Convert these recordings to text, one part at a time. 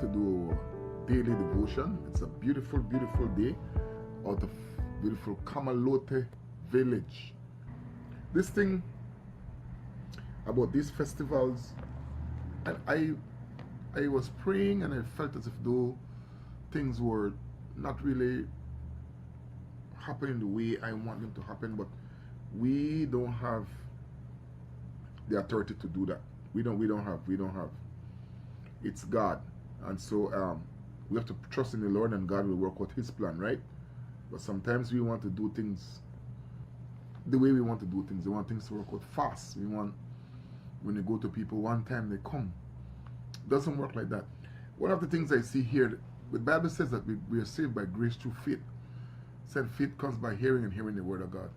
to do our daily devotion. It's a beautiful, beautiful day out of beautiful Kamalote village. This thing about these festivals, and I was praying and I felt as if though things were not really happening the way I want them to happen, but we don't have the authority to do that. We don't have. It's God. And so we have to trust in the Lord, and God will work out His plan, right? But sometimes we want to do things the way we want to do things. We want things to work out fast. We want, when you go to people one time, they come. It doesn't work like that. One of the things I see here, the Bible says that we are saved by grace through faith. It said faith comes by hearing, and hearing the word of God.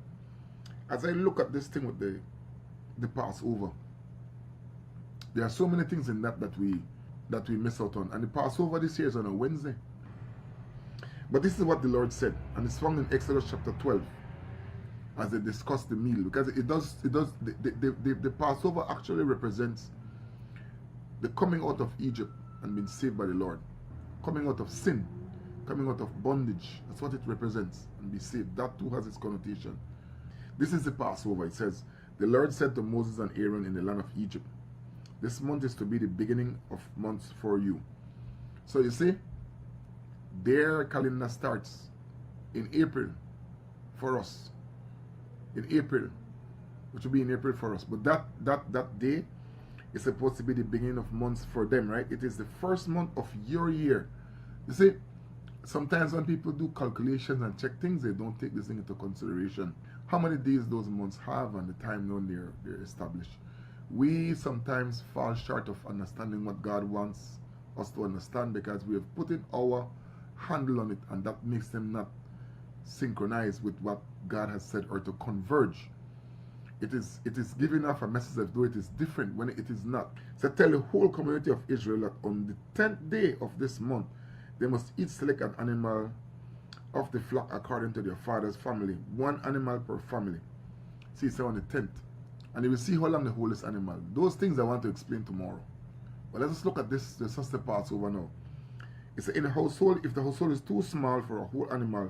As I look at this thing with the Passover, there are so many things in that we miss out on. And the Passover this year is on a Wednesday. But this is what the Lord said, and it's found in Exodus chapter 12, as they discuss the meal, because the Passover actually represents the coming out of Egypt and being saved by the Lord, coming out of sin, coming out of bondage. That's what it represents, and be saved. That too has its connotation. This is the Passover. It says, the Lord said to Moses and Aaron in the land of Egypt, this month is to be the beginning of months for you. So you see, their calendar starts in April for us. In April, which will be in April for us. But that day is supposed to be the beginning of months for them, right? It is the first month of your year. You see, sometimes when people do calculations and check things, they don't take this thing into consideration. How many days those months have and the time when they're established. We sometimes fall short of understanding what God wants us to understand, because we have put in our handle on it, and that makes them not synchronize with what God has said, or to converge. It is giving off a message as though it is different when it is not. So tell the whole community of Israel that on the 10th day of this month, they must each select an animal of the flock according to their father's family. One animal per family. See, so on the 10th. And you will see how long they hold this animal. Those things I want to explain tomorrow. But let us look at this, the just the Passover now. It's in a household, if the household is too small for a whole animal,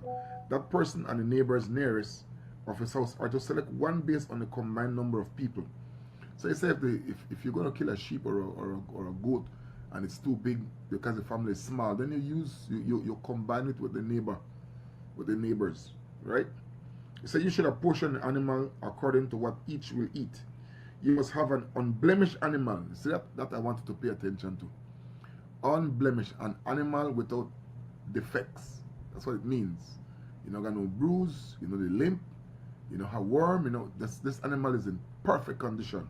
that person and the neighbors nearest of his house are to select one based on the combined number of people. So you say if you're going to kill a sheep or a goat and it's too big because the family is small, then you combine it with the neighbors, right? So you should apportion the animal according to what each will eat. You must have an unblemished animal. See that I wanted to pay attention to. Unblemished, an animal without defects. That's what it means. You know, got no bruise, you know, the limp, you know, how worm, you know, this animal is in perfect condition.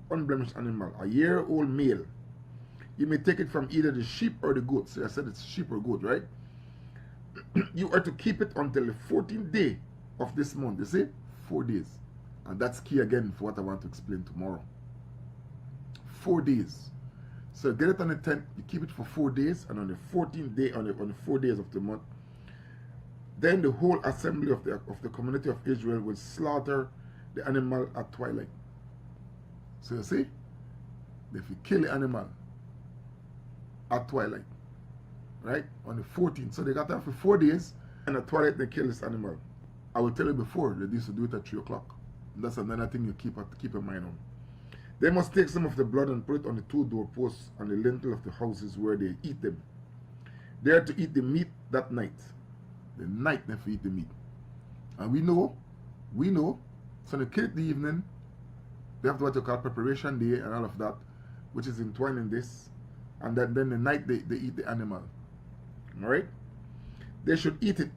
Unblemished animal, a year-old male. You may take it from either the sheep or the goat. So I said it's sheep or goat, right? You are to keep it until the 14th day of this month. You see? 4 days. And that's key again for what I want to explain tomorrow. 4 days. So get it on the 10th, you keep it for 4 days, and on the 14th day, on the 4 days of the month, then the whole assembly of the community of Israel will slaughter the animal at twilight. So you see, if you kill the animal at twilight, right, on the 14th, so they got that for 4 days, and at twilight they kill this animal. I will tell you before, they used to do it at 3 o'clock. That's another thing you keep in mind on. They must take some of the blood and put it on the 2 doorposts and the lintel of the houses where they eat them. They are to eat the meat that night. The night they eat the meat. And we know, so they kill it the evening. They have what you call preparation day and all of that, which is entwined in this. And then the night they eat the animal. Alright? They should eat it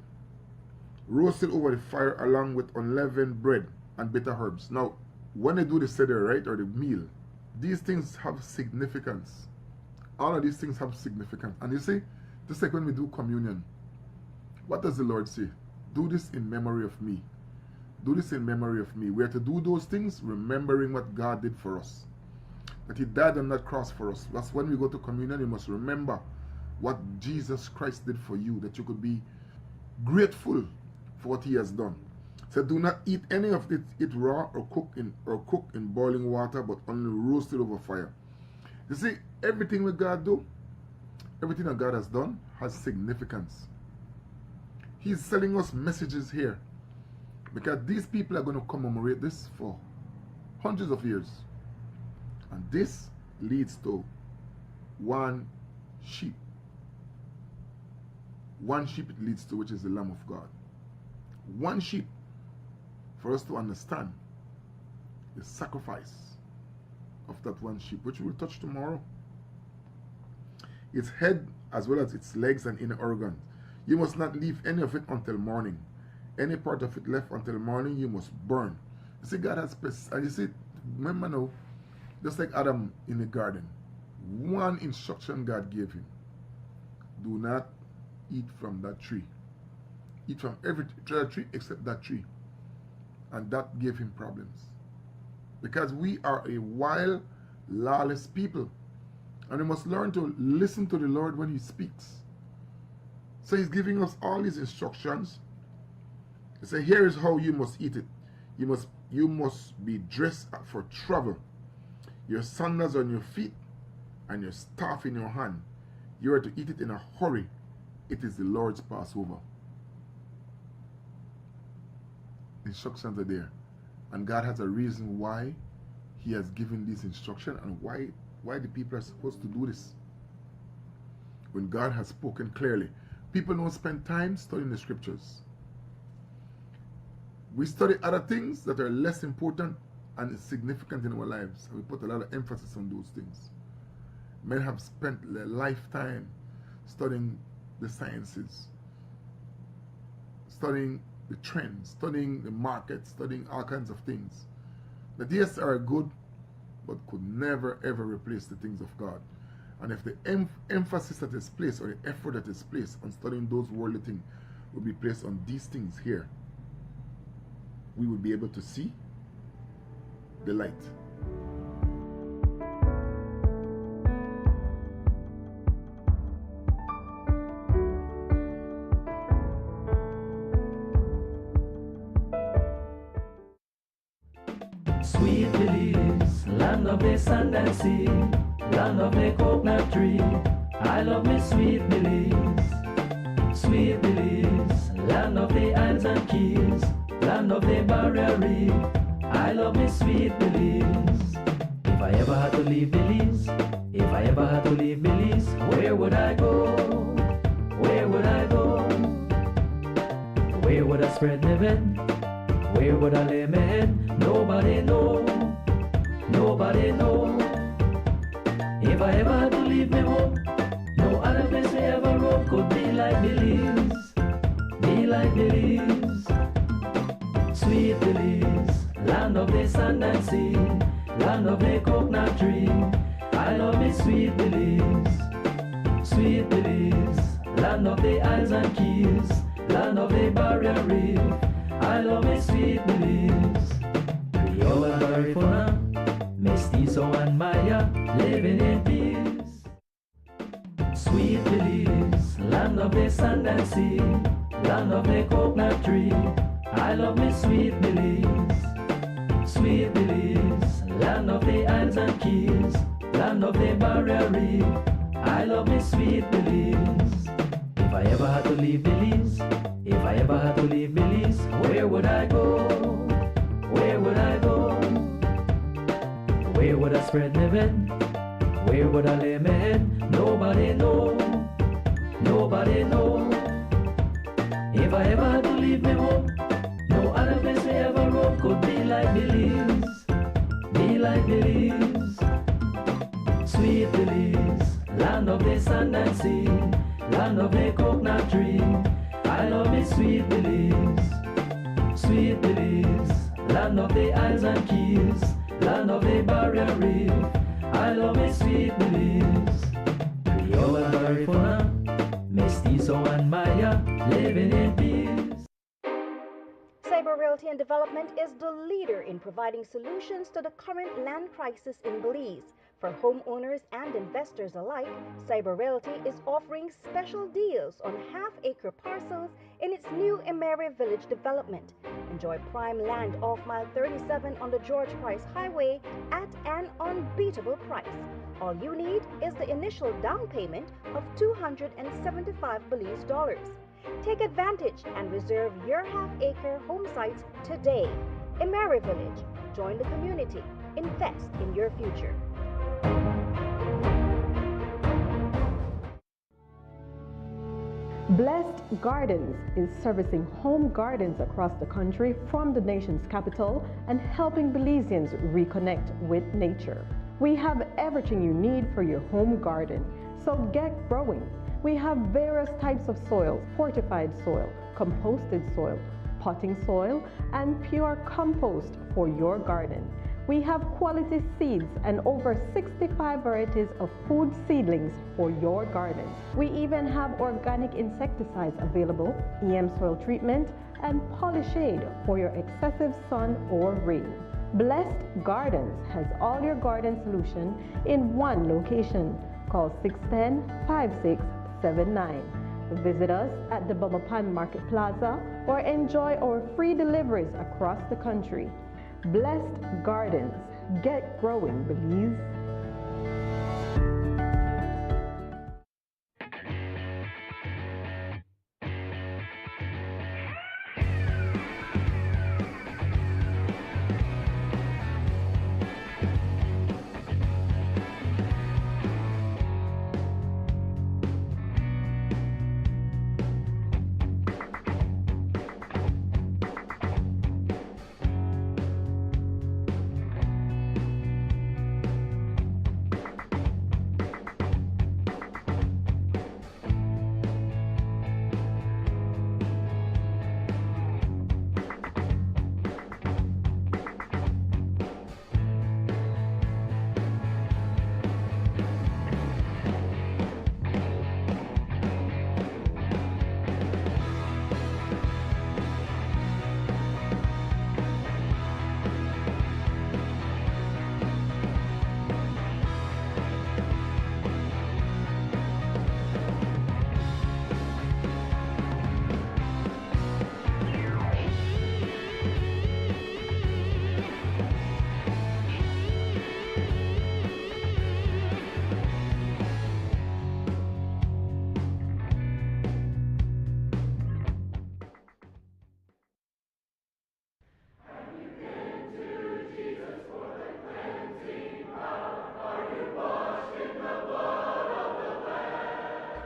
roasted over the fire along with unleavened bread and bitter herbs. Now, when they do the seder, right, or the meal, these things have significance. All of these things have significance. And you see, just like when we do communion, what does the Lord say? Do this in memory of me. Do this in memory of me. We are to do those things remembering what God did for us. That He died on that cross for us. That's when we go to communion, you must remember what Jesus Christ did for you, that you could be grateful for what He has done. So do not eat any of it raw or cook in boiling water, but only roasted over fire. You see, everything with God do, Everything that God has done has significance. He's selling us messages here because these people are going to commemorate this for hundreds of years. And this leads to one sheep. One sheep it leads to, which is the Lamb of God. One sheep for us to understand the sacrifice of that one sheep, which we'll touch tomorrow. Its head as well as its legs and inner organs. You must not leave any of it until morning. Any part of it left until morning, you must burn. You see, God has, and you see, remember now, just like Adam in the garden, one instruction God gave him: do not eat from that tree. Eat from every tree except that tree. And that gave him problems. Because we are a wild, lawless people. And we must learn to listen to the Lord when He speaks. So He's giving us all these instructions. He said, here is how you must eat it. You must be dressed for travel. Your sandals on your feet and your staff in your hand. You are to eat it in a hurry. It is the Lord's Passover. Instructions are there. And God has a reason why He has given this instruction and why the people are supposed to do this. When God has spoken clearly, people don't spend time studying the scriptures. We study other things that are less important and significant in our lives. And we put a lot of emphasis on those things. Men have spent their lifetime studying the sciences, studying the trends, studying the market, studying all kinds of things that yes are good, but could never ever replace the things of God. And if the emphasis that is placed or the effort that is placed on studying those worldly things would be placed on these things here, we would be able to see the light. Sweet Belize, land of the sand and sea, land of the coconut tree. I love me Sweet Belize. Sweet Belize, land of the islands and keys, land of the barrier reef. I love me Sweet Belize. If I ever had to leave Belize, if I ever had to leave Belize, where would I go? Where would I go? Where would I spread my bed? Where would I lay my head? Nobody know. Nobody know. If I ever had to leave me home, no other place me ever roam could be like Belize. Be like Belize. Sweet Belize, land of the sand and sea, land of the coconut tree. I love me Sweet Belize. Sweet Belize, land of the islands and keys, land of the barrier reef. I love me Sweet Belize. Creole and Garifuna, Mestizo and Maya, living in peace. Sweet Belize, land of the sand and sea, land of the coconut tree. I love me Sweet Belize. Sweet Belize, land of the islands and keys, land of the barrier reef. I love me Sweet Belize. If I ever had to leave Belize, if I ever had to leave Belize, where would I go? Where would I go? Where would I spread my bed? Where would I lay my head? Nobody know. Nobody know. If I ever had to leave me home, no other place me ever roam could be like Belize. Be like Belize. Sweet Belize, land of the sand and sea, land of the coconut tree. I love me Sweet Belize. Sweet Belize, land of the islands and keys, land of the barrier reef. I love me Sweet Belize. Creole and Garifuna, Mestizo and Maya, living in peace. Cyber Realty and Development is the leader in providing solutions to the current land crisis in Belize. For homeowners and investors alike, Cyber Realty is offering special deals on half-acre parcels in its new Emery Village development. Enjoy prime land off mile 37 on the George Price Highway at an unbeatable price. All you need is the initial down payment of $275 Belize. Take advantage and reserve your half-acre home sites today. Emery Village. Join the community. Invest in your future. Blessed Gardens is servicing home gardens across the country from the nation's capital and helping Belizeans reconnect with nature. We have everything you need for your home garden, so get growing. We have various types of soils: fortified soil, composted soil, potting soil, and pure compost for your garden. We have quality seeds and over 65 varieties of food seedlings for your garden. We even have organic insecticides available, EM soil treatment, and Polyshade for your excessive sun or rain. Blessed Gardens has all your garden solution in one location. Call 610-5679. Visit us at the Bumapan Market Plaza or enjoy our free deliveries across the country. Blessed Gardens. Get growing, Belize.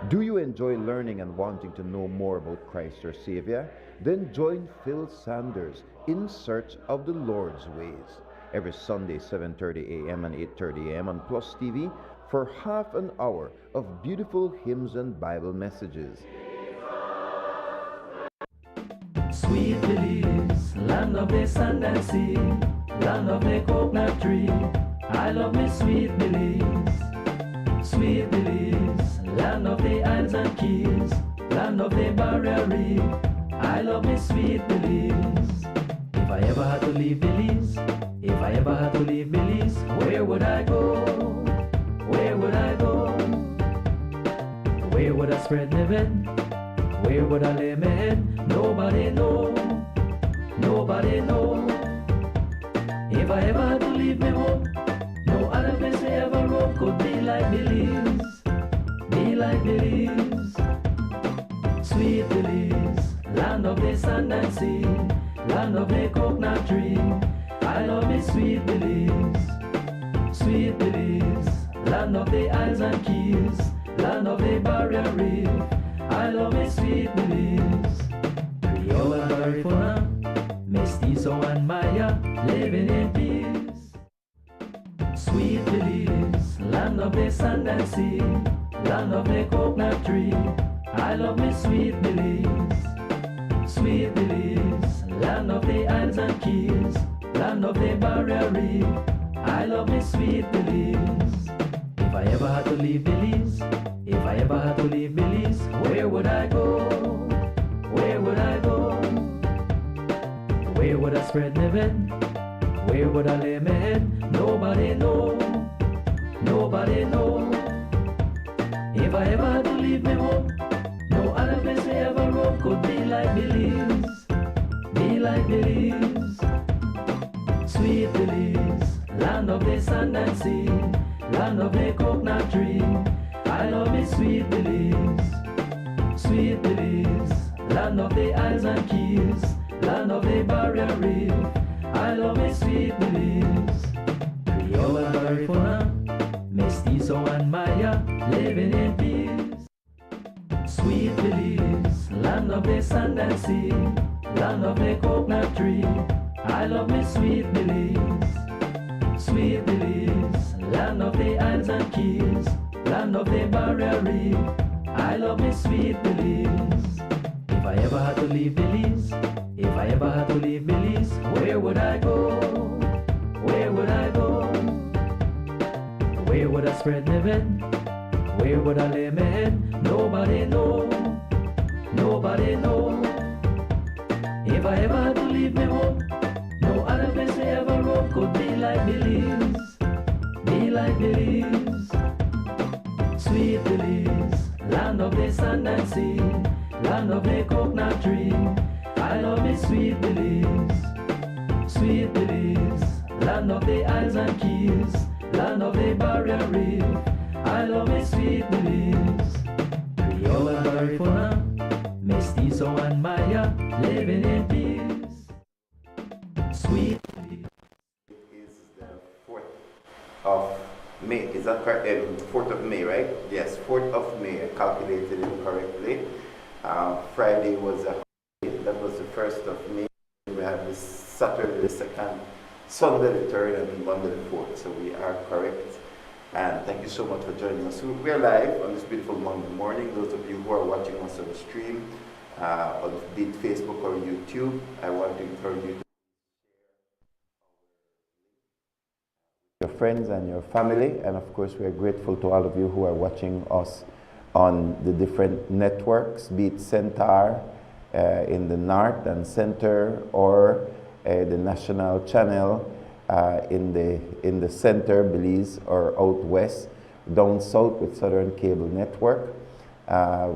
Do you enjoy learning and wanting to know more about Christ your Savior? Then join Phil Sanders in Search of the Lord's Ways every Sunday 7:30 a.m. and 8:30 a.m. on PlusTV for half an hour of beautiful hymns and Bible messages. Sweet Belize, land of the sand and sea, land of the coconut tree. I love me sweet Belize. Sweet Belize, land of the isles and keys, land of the barrier reef. I love me sweet Belize. If I ever had to leave Belize, if I ever had to leave Belize, where would I go? Where would I go? Where would I spread my bed? Where would I lay my head? Nobody know. Nobody know. If I ever had to leave me home, no other place I ever roam could be like Belize. Be like Belize. Sweet Belize, land of the sand and sea, land of the coconut tree. I love me sweet Belize. Sweet Belize, land of the isles and keys, land of the barrier reef. I love me sweet Belize. Creole and Garifuna, Mestizo and Maya, living in peace. Sweet Belize, land of the sand and sea, land of the coconut tree. I love me sweet Belize. Sweet Belize, land of the isles and keys, land of the barrier reef. I love me sweet Belize. If I ever had to leave Belize, if I ever had to leave Belize, where would I go? Where would I go? Where would I spread my bed? Where would I lay my head? Nobody know. Nobody know. If I ever had to leave me home, no other place I ever roam could be like Belize. Be like Belize. Sweet Belize, land of the sand and sea, land of the coconut tree. I love me sweet Belize, sweet Belize, land of the Isles and Keys, land of the Barrier Reef. I love me sweet Belize. Creole and Garifuna, Mestizo and Maya, living in peace. Sweet Belize, land of the sand and sea, land of the coconut tree. I love me sweet Belize, sweet Belize, land of the Isles and Keys, land of the Barrier Reef. I love me sweet Belize. If I ever had to leave Belize, if I ever had to leave Belize, where would I go? Where would I go? Where would I spread my bed? Where would I lay my head? Nobody know, nobody know. If I ever had to leave me home, no other place me ever roam could be like Belize, be like Belize. Sweet Belize, land of the sand and sea, land of the coconut tree. I love me sweet Belize, sweet Belize, land of the Isles and Keys, land of the Barrier Reef. I love me sweet Belize. Creole and Garifuna, Mestizo and Maya, living in peace. Sweet Belize. Is the 4th of May, is that correct? 4th of May, right? Yes, 4th of May, I calculated it correctly. Friday was a holiday, that was the 1st of May. We have this Saturday the 2nd, Sunday the 3rd, and Monday the 4th, so we are correct. And thank you so much for joining us. We are live on this beautiful Monday morning. Those of you who are watching us on the stream, on be it Facebook or YouTube, I want to encourage you to your friends and your family, and of course we are grateful to all of you who are watching us on the different networks, be it Centaur in the north and center, or the national channel in the center, Belize, or out west, down south with Southern Cable Network.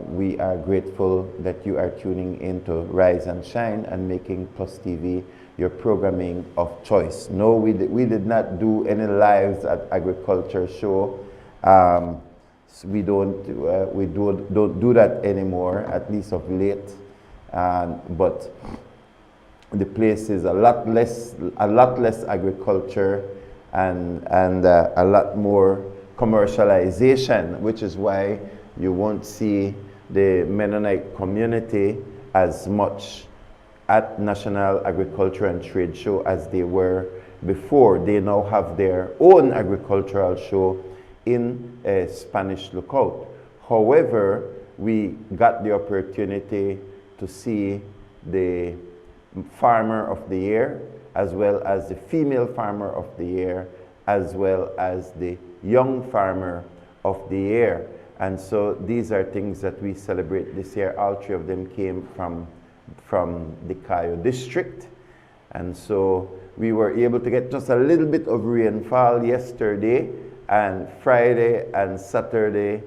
We are grateful that you are tuning into Rise and Shine and making PlusTV your programming of choice. No, we did not do any lives at agriculture show. So we don't do that anymore, at least of late. But the place is a lot less agriculture and a lot more commercialization, which is why you won't see the Mennonite community as much at National Agriculture and Trade Show as they were before. They now have their own agricultural show in Spanish Lookout. However, we got the opportunity to see the Farmer of the Year, as well as the Female Farmer of the Year, as well as the Young Farmer of the Year. And so these are things that we celebrate this year. All three of them came from the Cayo district. And so we were able to get just a little bit of rainfall yesterday, and Friday and Saturday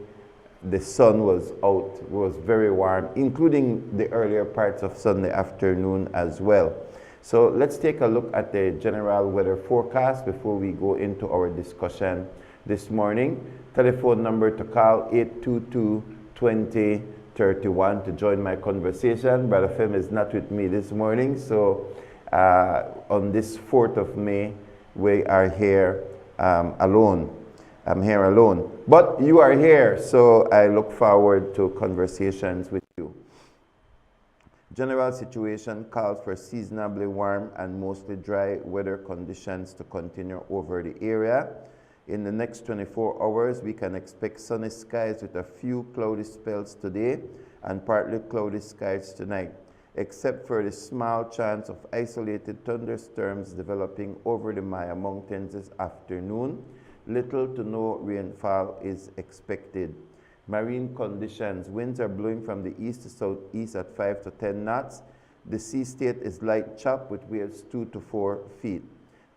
the sun was out. It was very warm, including the earlier parts of Sunday afternoon as well. So let's take a look at the general weather forecast before we go into our discussion this morning. Telephone number to call 822-2031 to join my conversation. Brother Fem is not with me this morning, so on this 4th of May, we are here alone. I'm here alone, but you are here, so I look forward to conversations with you. General situation calls for seasonably warm and mostly dry weather conditions to continue over the area. In the next 24 hours, we can expect sunny skies with a few cloudy spells today and partly cloudy skies tonight, except for the small chance of isolated thunderstorms developing over the Maya Mountains this afternoon. Little to no rainfall is expected. Marine conditions. Winds are blowing from the east to southeast at 5 to 10 knots. The sea state is light chop with waves 2 to 4 feet.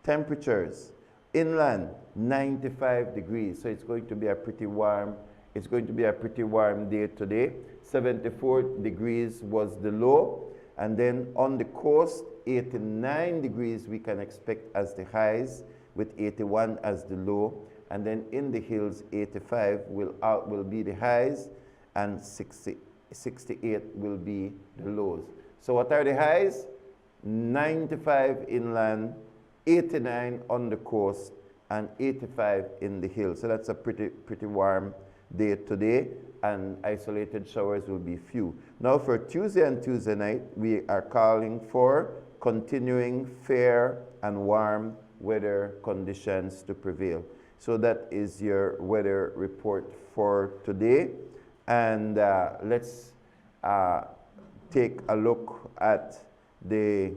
Temperatures. Inland, 95 degrees. So it's going to be a pretty warm. It's going to be a pretty warm day today. 74 degrees was the low. And then on the coast, 89 degrees we can expect as the highs, with 81 as the low, and then in the hills 85 will be the highs, and 68 will be the lows. So what are the highs? 95 inland, 89 on the coast, and 85 in the hills. So that's a pretty warm day today, and isolated showers will be few. Now for Tuesday and Tuesday night, we are calling for continuing fair and warm weather conditions to prevail. So that is your weather report for today. And let's take a look at the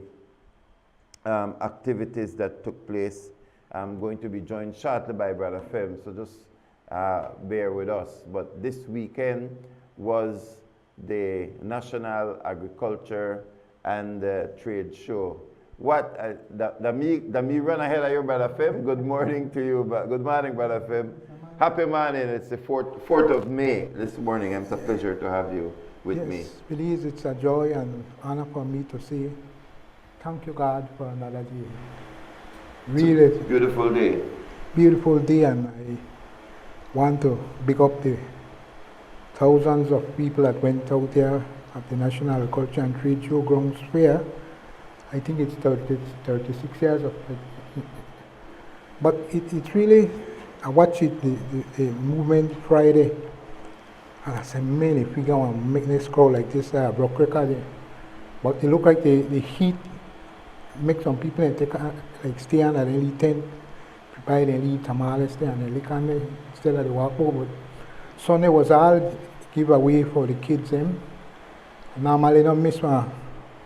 activities that took place. I'm going to be joined shortly by Brother Fem, so just bear with us. But this weekend was the National Agriculture and Trade Show. What, that me run ahead of you, Brother Fem. Good morning to you, good morning, Brother Fem. Happy morning, it's the 4th of May this morning. It's a pleasure to have you with me. Yes, please, it's a joy and honor for me to say thank you, God, for another day. Really, it's a beautiful day. Beautiful day, and I want to big up the thousands of people that went out there at the National Agriculture and Trade Show Grounds Fair. I think it's 36 years of it. But it's really, I watched it, the movement Friday, and I said, man, if we go and make this crowd like this, I broke record. But it looked like the heat make some people like stay on and they eat tent, prepare and eat tamales there and they lick on there instead of the walk over. Sunday was all giveaway for the kids. Normally I don't miss my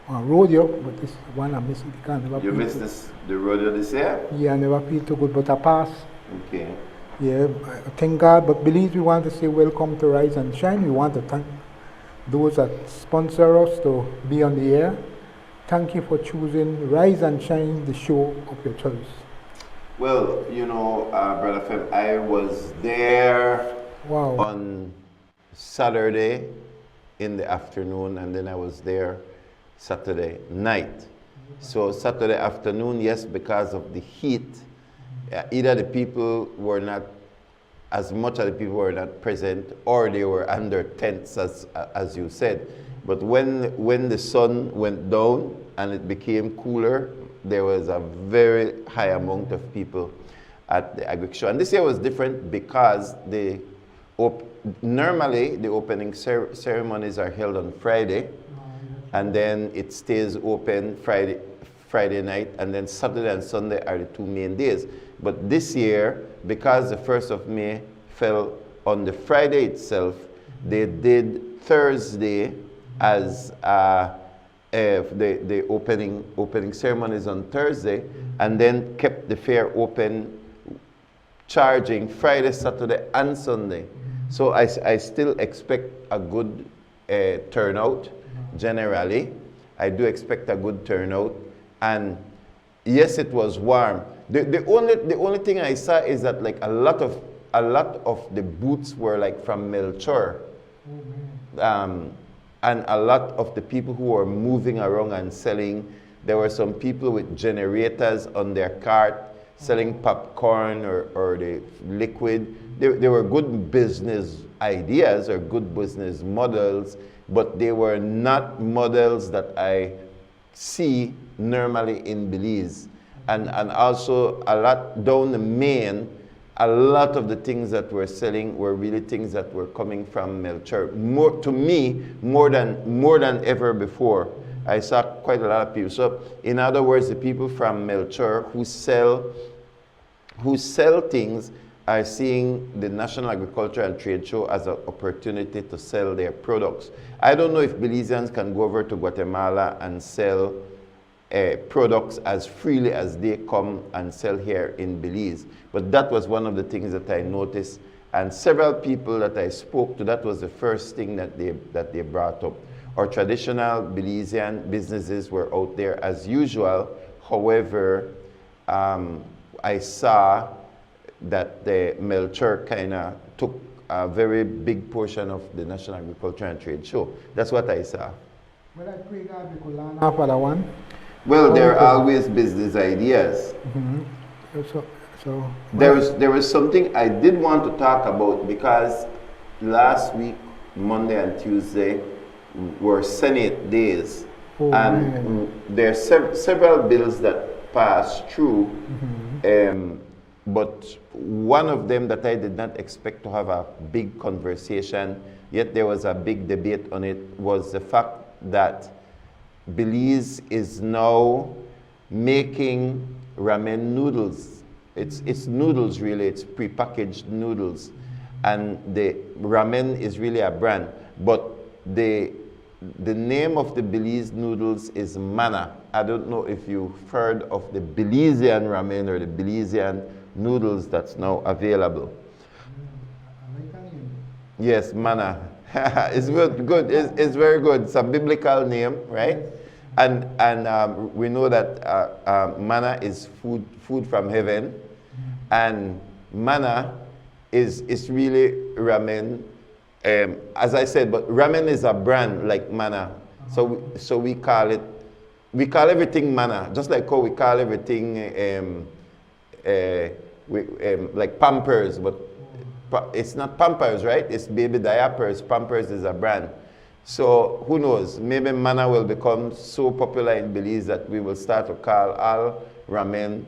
rodeo, but this one I miss it. You missed the rodeo this year? Yeah, I never feel too good, but I pass. Okay. Yeah, thank God, but believe we want to say welcome to Rise and Shine. We want to thank those that sponsor us to be on the air. Thank you for choosing Rise and Shine, the show of your choice. Well, you know, Brother Fem, I was there on Saturday in the afternoon, and then I was there Saturday night. So Saturday afternoon, yes, because of the heat, either the people were not, as much of the people were not present, or they were under tents, as you said. But when the sun went down and it became cooler, there was a very high amount of people at the Agri Show. And this year was different because normally the opening ceremonies are held on Friday, and then it stays open Friday night, and then Saturday and Sunday are the two main days. But this year, because the 1st of May fell on the Friday itself, they did Thursday as the opening ceremonies on Thursday, and then kept the fair open, charging Friday, Saturday, and Sunday. So I still expect a good turnout. Generally, I do expect a good turnout, and yes, it was warm. The only thing I saw is that like a lot of the booths were like from Melchor, and a lot of the people who were moving around and selling. There were some people with generators on their cart selling popcorn or the liquid. They were good business ideas or good business models, but they were not models that I see normally in Belize. And also a lot down the main, a lot of the things that we're selling were really things that were coming from Melchor. More than ever before. I saw quite a lot of people. So in other words, the people from Melchor who sell things are seeing the National Agriculture and Trade Show as an opportunity to sell their products. I don't know if Belizeans can go over to Guatemala and sell products as freely as they come and sell here in Belize. But that was one of the things that I noticed, and several people that I spoke to, that was the first thing that they brought up. Our traditional Belizean businesses were out there as usual. However, I saw that the Melchor kind of took a very big portion of the National Agriculture and Trade Show. That's what I saw. Well, I pray God we could learn for that one. Well, there are always business ideas. Mm-hmm. So There was something I did want to talk about because last week, Monday and Tuesday, were Senate days, Oh, and man. there are several bills that passed through. But one of them that I did not expect to have a big conversation, yet there was a big debate on it, was the fact that Belize is now making ramen noodles. It's noodles really, it's prepackaged noodles. And the ramen is really a brand. But the name of the Belize noodles is Mana. I don't know if you've heard of the Belizean ramen or the Belizean noodles that's now available. Yes, Mana. It's good. It's very good. It's a biblical name, right? And we know that manna is food from heaven, and manna is really ramen. As I said, but ramen is a brand like manna, so we call everything manna, just like how we call everything like Pampers, but it's not Pampers, right? It's baby diapers. Pampers is a brand. So who knows? Maybe manna will become so popular in Belize that we will start to call all ramen.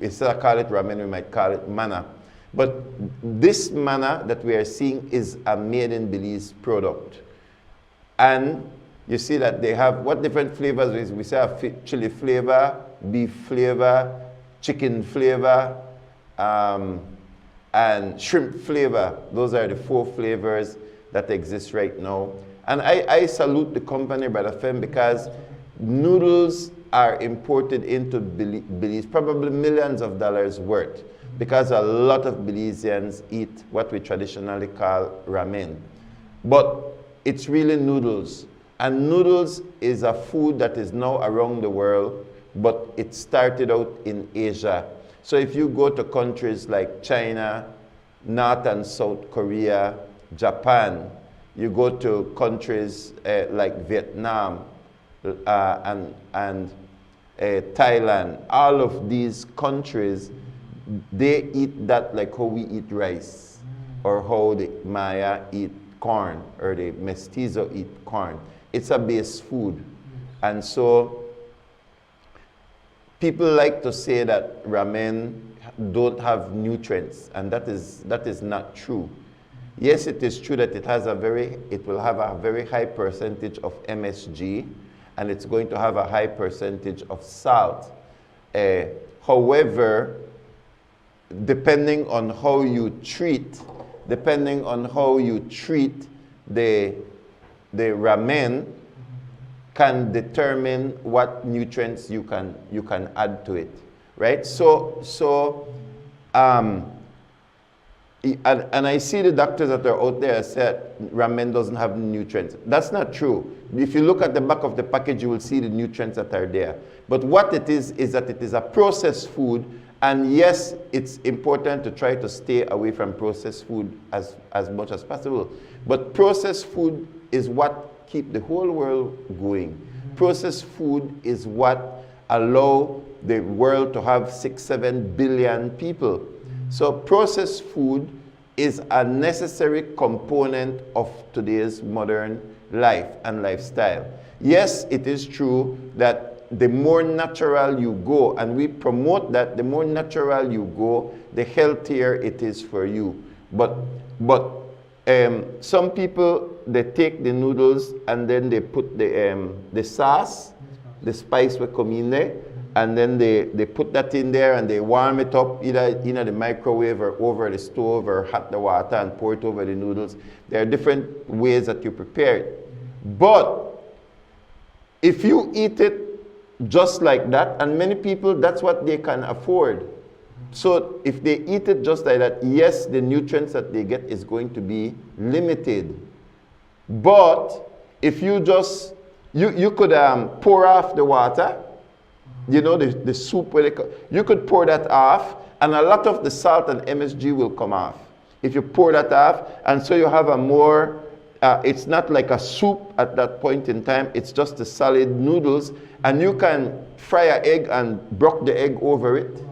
Instead of call it ramen, we might call it manna. But this manna that we are seeing is a made in Belize product. And you see that they have, what different flavors? We say have chili flavor, beef flavor, chicken flavor, and shrimp flavor. Those are the 4 flavors that exist right now. And I salute the company, Brother Fem, because noodles are imported into Belize, probably millions of dollars worth, because a lot of Belizeans eat what we traditionally call ramen. But it's really noodles. And noodles is a food that is now around the world, but it started out in Asia. So if you go to countries like China, North and South Korea, Japan, you go to countries like Vietnam and Thailand, all of these countries, they eat that like how we eat rice, or how the Maya eat corn, or the Mestizo eat corn. It's a base food. And so people like to say that ramen don't have nutrients, and that is not true. Yes, it is true that it will have a very high percentage of MSG, and it's going to have a high percentage of salt. However, depending on how you treat the ramen, can determine what nutrients you can add to it, right? And I see the doctors that are out there said ramen doesn't have nutrients. That's not true. If you look at the back of the package, you will see the nutrients that are there. But what it is that it is a processed food, and yes, it's important to try to stay away from processed food as much as possible. But processed food is what keep the whole world going. Processed food is what allow the world to have 6-7 billion people. So processed food is a necessary component of today's modern life and lifestyle. Yes, it is true that the more natural you go, and we promote that, the more natural you go, the healthier it is for you. But some people, they take the noodles and then they put the sauce, the spice will come in there, and then they put that in there and they warm it up either in the microwave or over the stove, or hot the water and pour it over the noodles. There are different ways that you prepare it. But if you eat it just like that, and many people, that's what they can afford. So if they eat it just like that, yes, the nutrients that they get is going to be limited. But if you just, you could pour off the water, you know, the soup, you could pour that off, and a lot of the salt and MSG will come off. If you pour that off, and so you have a more, it's not like a soup at that point in time, it's just the solid noodles, and you can fry an egg and brock the egg over it.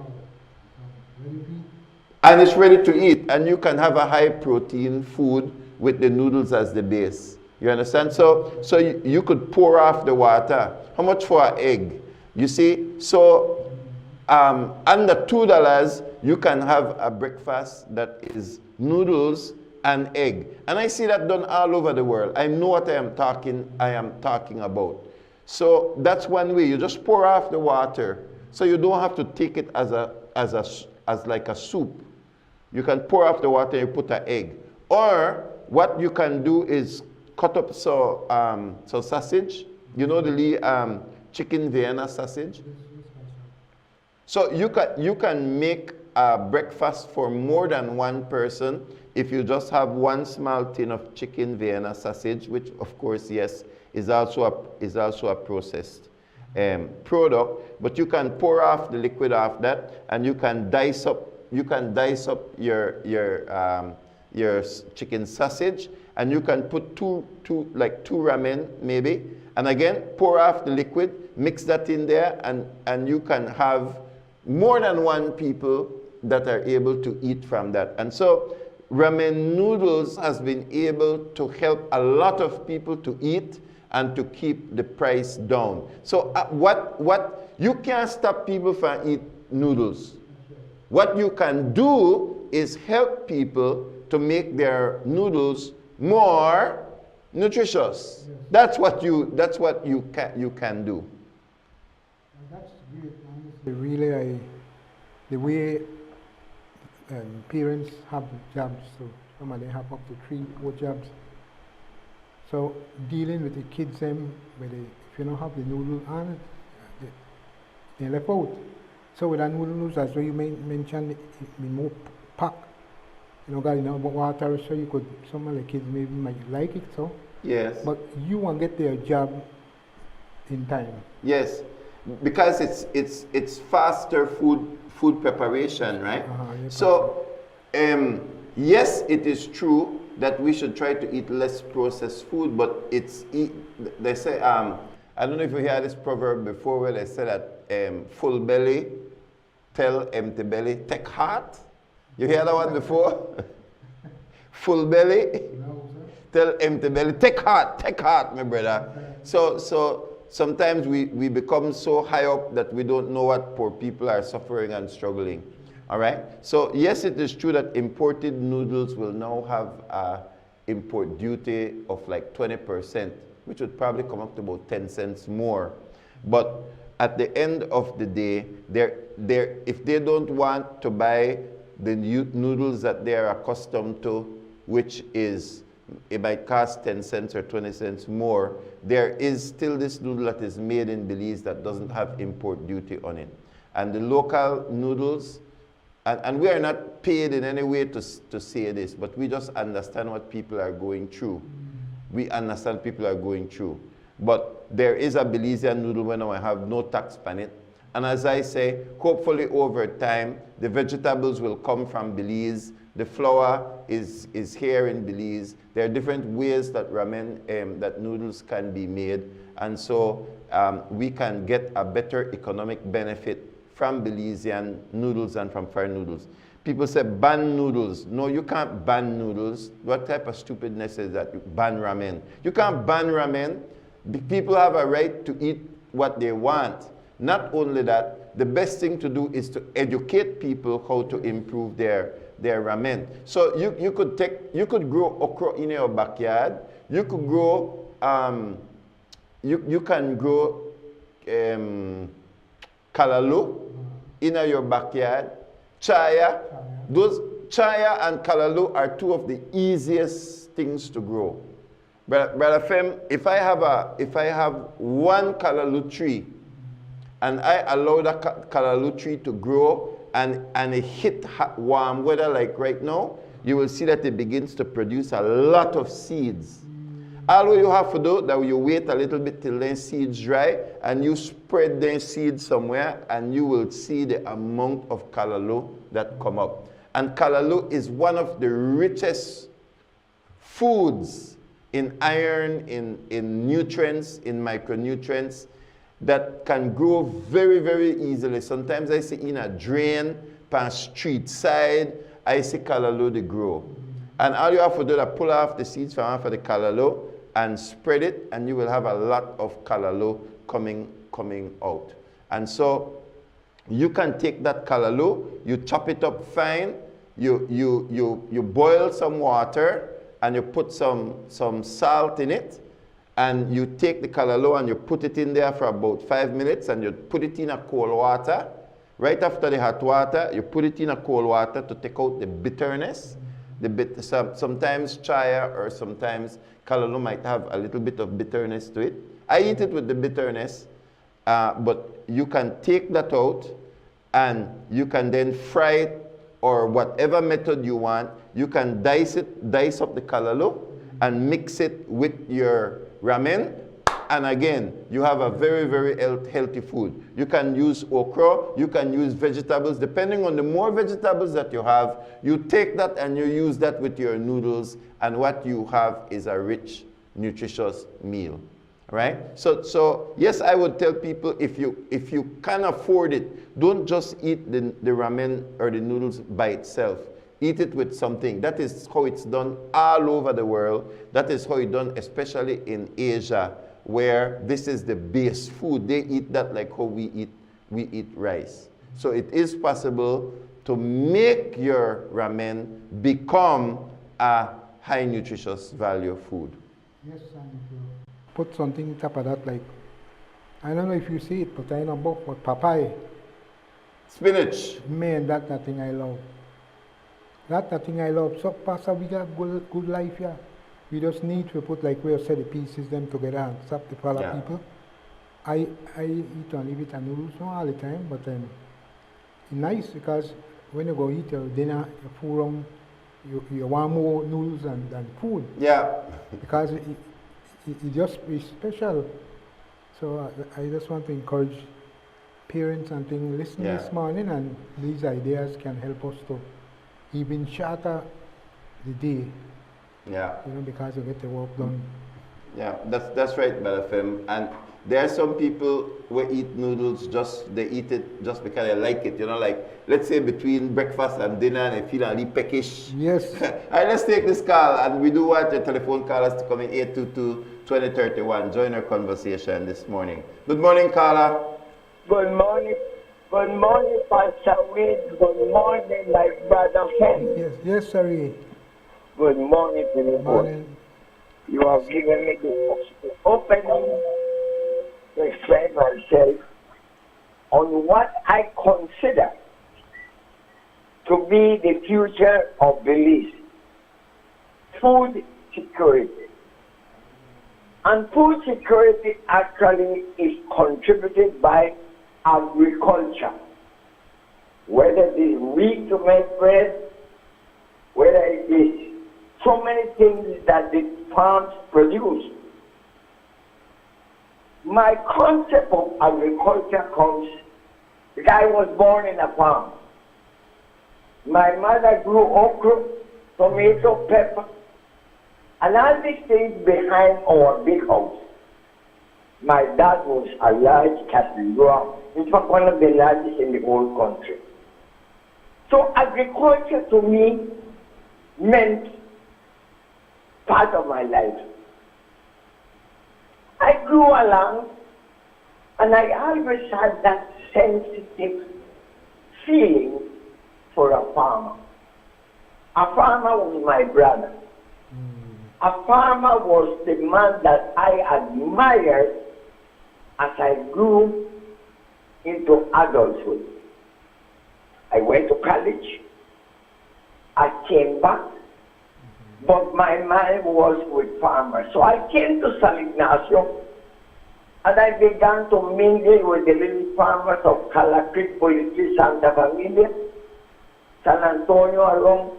And it's ready to eat. And you can have a high protein food with the noodles as the base. You understand? So you could pour off the water. How much for an egg? You see? So under $2, you can have a breakfast that is noodles and egg. And I see that done all over the world. I know what I am talking about. So that's one way. You just pour off the water. So you don't have to take it as like a soup. You can pour off the water and you put an egg. Or what you can do is cut up so sausage. You know the chicken Vienna sausage? So you can make a breakfast for more than one person if you just have one small tin of chicken Vienna sausage, which of course, yes, is also a processed product. But you can pour off the liquid off that, and you can dice up your chicken sausage, and you can put two ramen maybe, and again pour off the liquid, mix that in there, and you can have more than one people that are able to eat from that. And so ramen noodles has been able to help a lot of people to eat and to keep the price down. So what you can't stop people from eat noodles. What you can do is help people to make their noodles more nutritious. Yes. That's what you can do. That's great. Really, the way parents have jobs, so some of them have up to 3-4 jobs. So dealing with the kids, if you don't have the noodle on it, they left out. So with the noodles, as you mentioned, it be more packed. Got enough water, so you could, some of the kids maybe might like it, so. Yes. But you won't get their job in time. Yes, because it's faster food preparation, right? Yeah, so, yes, it is true that we should try to eat less processed food, but they say, I don't know if you heard this proverb before where they say that full belly tell empty belly take heart. You hear that one before? Full belly tell empty belly take heart, my brother. So sometimes we become so high up that we don't know what poor people are suffering and struggling. All right? So yes, it is true that imported noodles will now have an import duty of like 20%, which would probably come up to about 10 cents more. But at the end of the day, if they don't want to buy the noodles that they are accustomed to, which is, it might cost 10 cents or 20 cents more, there is still this noodle that is made in Belize that doesn't have import duty on it. And the local noodles, and we are not paid in any way to say this, but we just understand what people are going through. We understand people are going through. But there is a Belizean noodle when I have no tax on it. And as I say, hopefully over time, the vegetables will come from Belize. The flour is here in Belize. There are different ways that ramen, that noodles can be made. And so we can get a better economic benefit from Belizean noodles and from foreign noodles. People say ban noodles. No, you can't ban noodles. What type of stupidness is that? You ban ramen. You can't ban ramen. The people have a right to eat what they want. Not only that, the best thing to do is to educate people how to improve their ramen. So you could grow okra in your backyard. You could grow you can grow kalalu in your backyard. Chaya. Those chaya and kalalu are two of the easiest things to grow. Brother Fem, if I have one kalalu tree and I allow that kalalu tree to grow and it hit warm weather like right now, you will see that it begins to produce a lot of seeds. All you have to do that you wait a little bit till the seeds dry and you spread the seeds somewhere and you will see the amount of kalalu that come up. And kalalu is one of the richest foods in iron, in nutrients, in micronutrients that can grow very, very easily. Sometimes I see in a drain, past street side, I see callaloo they grow. And all you have to do is pull off the seeds from off of the callaloo and spread it, and you will have a lot of callaloo coming out. And so you can take that callaloo, you chop it up fine, you boil some water, and you put some salt in it, and you take the callaloo and you put it in there for about 5 minutes, and you put it in a cold water. Right after the hot water, you put it in a cold water to take out the bitterness. Sometimes chaya or sometimes callaloo might have a little bit of bitterness to it. I eat it with the bitterness, but you can take that out and you can then fry it, or whatever method you want. You can dice up the callaloo and mix it with your ramen. And again, you have a very, very healthy food. You can use okra, you can use vegetables. Depending on the more vegetables that you have, you take that and you use that with your noodles, and what you have is a rich, nutritious meal. Right? So yes, I would tell people, if you can afford it, don't just eat the ramen or the noodles by itself. Eat it with something. That is how it's done all over the world. That is how it's done, especially in Asia, where this is the base food. They eat that like how we eat rice. So it is possible to make your ramen become a high nutritious value food. Yes, and if you put something on top of that, like, I don't know if you see it, but I know about what papaya. Spinach. Man, that's the thing I love. That's the thing I love. So, Pastor, we got good life here. We just need to put, like we said, the pieces them together and stop the follow people. I eat and leave it and noodles not all the time, but it's nice because when you go eat your dinner, your food room, you want more noodles than food. Yeah. Because it just is special. So I just want to encourage parents and things listening this morning, and these ideas can help us to even shorter the day. Yeah. You know, because you get the work done. Yeah, that's right, Brother Fem. And there are some people who eat noodles they eat it just because they like it. You know, like, let's say between breakfast and dinner, and they feel a little peckish. Yes. All right, let's take this call, and we do want your telephone callers to come in 822-2031. Join our conversation this morning. Good morning, caller. Good morning. Good morning, Pastor Wade. Good morning, my brother Ken. Yes, sir. Good morning to you both. You have given me the opening to explain myself on what I consider to be the future of Belize. Food security. And food security actually is contributed by agriculture. Whether it is wheat to make bread, whether it is so many things that the farms produce. My concept of agriculture comes because I was born in a farm. My mother grew okra, tomato, pepper, and all these things behind our big house. My dad was a large cattle grower, in fact one of the largest in the whole country. So agriculture to me meant part of my life. I grew along, and I always had that sensitive feeling for a farmer. A farmer was my brother. A farmer was the man that I admired as I grew into adulthood. I went to college. I came back. But my mind was with farmers. So I came to San Ignacio, and I began to mingle with the little farmers of Cala Creek, Poetry, Santa Familia, San Antonio along,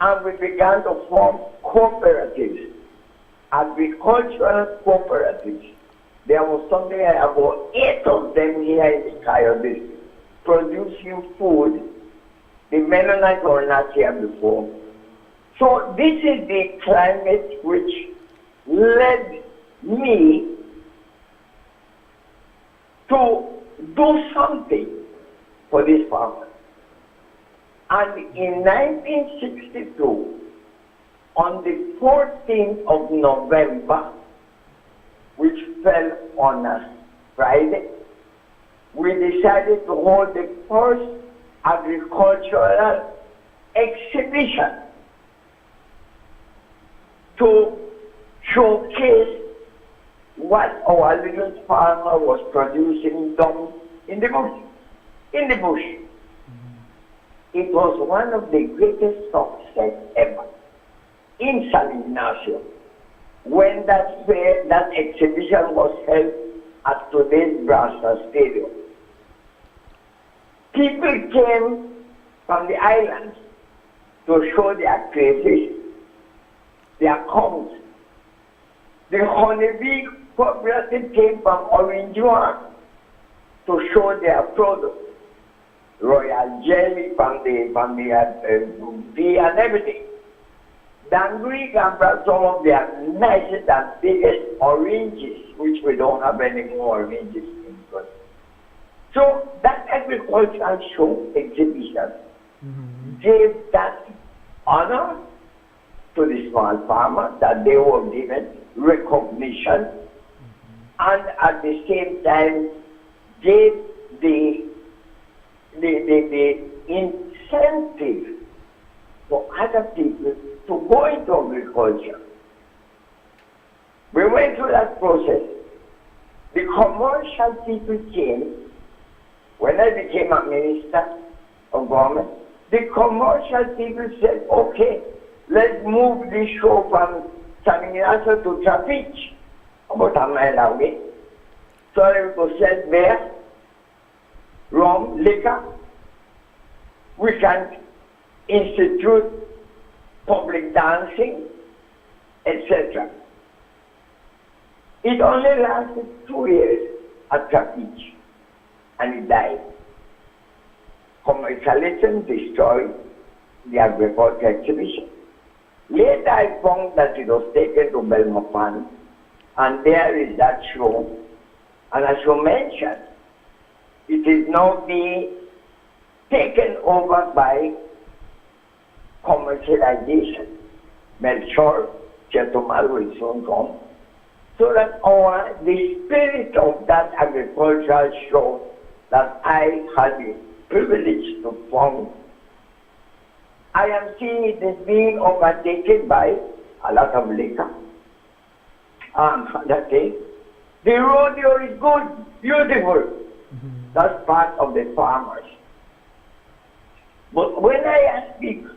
and we began to form cooperatives, agricultural cooperatives. There was something like about 8 of them here in the Cayo district, producing food. The Mennonites were not here before. So this is the climate which led me to do something for this farmer. And in 1962, on the 14th of November, which fell on a Friday, we decided to hold the first agricultural exhibition to showcase what our little farmer was producing down in the bush. It was one of the greatest success ever in San Ignacio when that exhibition was held at today's Brasser Stadium. People came from the islands to show their creativity, their comes. The honeybee cooperative came from Orange One to show their products. Royal jelly from the bee and everything. Dangri can brought some of their nicest and biggest oranges, which we don't have any more oranges in Britain. So that agricultural show exhibition gave that honor to the small farmers that they were given recognition, and at the same time gave the incentive for other people to go into agriculture. We went through that process. The commercial people came. When I became a minister of government, the commercial people said, okay, let's move this show from San Ignacio to Trapeach, about a mile away. So we could sell beer, rum, liquor. We can institute public dancing, etc. It only lasted 2 years at Trapeach, and it died. Commercialism destroyed the agriculture exhibition. Later I found that it was taken to Belmopan, and there is that show. And as you mentioned, it is now being taken over by commercialization. Melchor, Chetumal will soon come. So that the spirit of that agricultural show that I had the privilege to found, I am seeing it as being overtaken by a lot of liquor. That is, the rodeo is good, beautiful. That's part of the farmers. But when I ask people,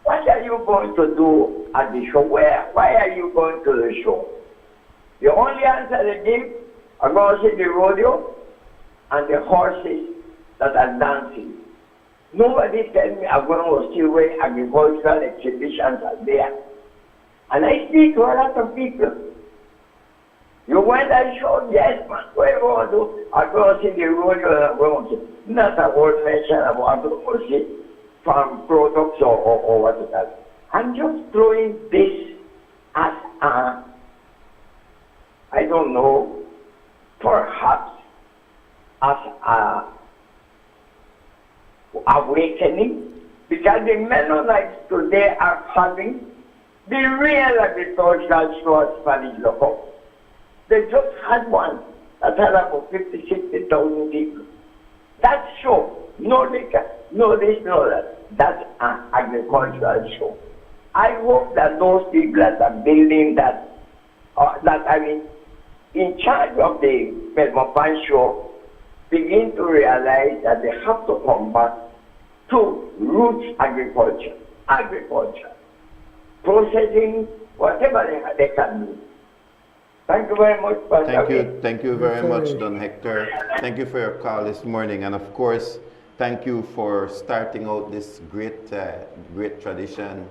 what are you going to do at the show? Why are you going to the show? The only answer they give, I'm going to see the rodeo and the horses that are dancing. Nobody tell me I'm going to see where agricultural exhibitions are there. And I speak to a lot of people. You went and showed, yes, man, what are you going to do? I'm going to see the rodeo, I'm going to see. Not a word mention about I'm going to see farm products or what it is. I'm just throwing this as a, I don't know, perhaps as a awakening, because the Mennonites today are having the real agricultural show at Spanish Loco. They just had one that had about 50,000, 60,000 people. That show, no liquor, no this, no that. That's an agricultural show. I hope that those people that are building that, that are in charge of the Belmopan show, begin to realize that they have to come back to roots agriculture. Agriculture. Processing, whatever they can do. Thank you very much, Pastor. Thank you very much, Don Hector. Thank you for your call this morning, and of course, thank you for starting out this great tradition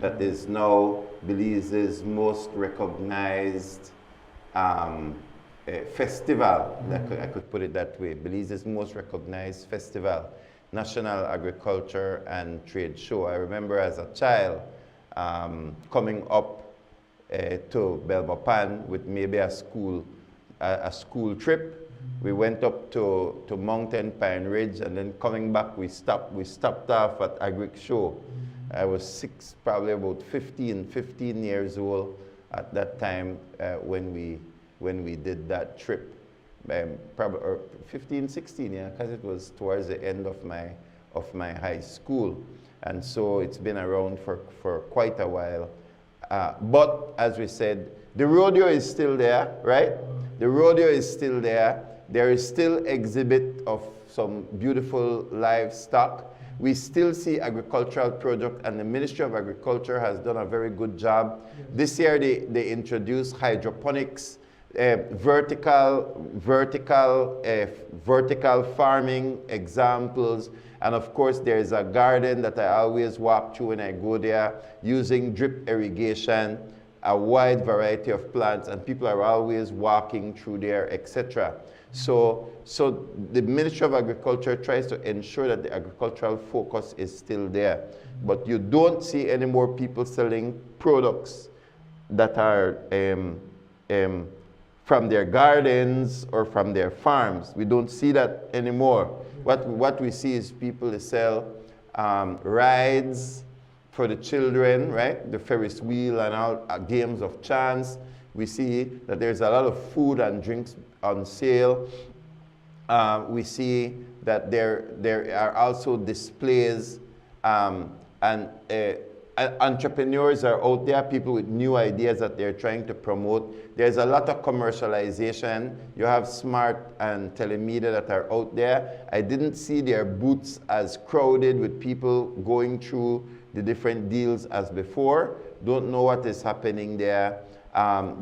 that is now Belize's most recognized festival. I could put it that way. Belize's most recognized festival, National Agriculture and Trade Show. I remember as a child coming up to Belmopan with maybe a school trip, We went up to Mountain Pine Ridge, and then coming back, we stopped off at Agric Show. I was probably about 15 years old at that time when we did that trip. Probably or 15, 16, yeah, because it was towards the end of my high school, and so it's been around for quite a while. But as we said, the rodeo is still there, right? The rodeo is still there. There is still exhibit of some beautiful livestock. We still see agricultural product, and the Ministry of Agriculture has done a very good job. Yes. This year they introduced hydroponics, vertical farming examples, and of course there's a garden that I always walk through when I go there using drip irrigation, a wide variety of plants, and people are always walking through there, etc. So the Ministry of Agriculture tries to ensure that the agricultural focus is still there, but you don't see any more people selling products that are from their gardens or from their farms. We don't see that anymore. What we see is people that sell rides for the children, right? The Ferris wheel and all games of chance. We see that there's a lot of food and drinks on sale. We see that there are also displays and entrepreneurs are out there, people with new ideas that they're trying to promote. There's a lot of commercialization. You have smart and telemedia that are out there. I didn't see their booths as crowded with people going through the different deals as before. Don't know what is happening there.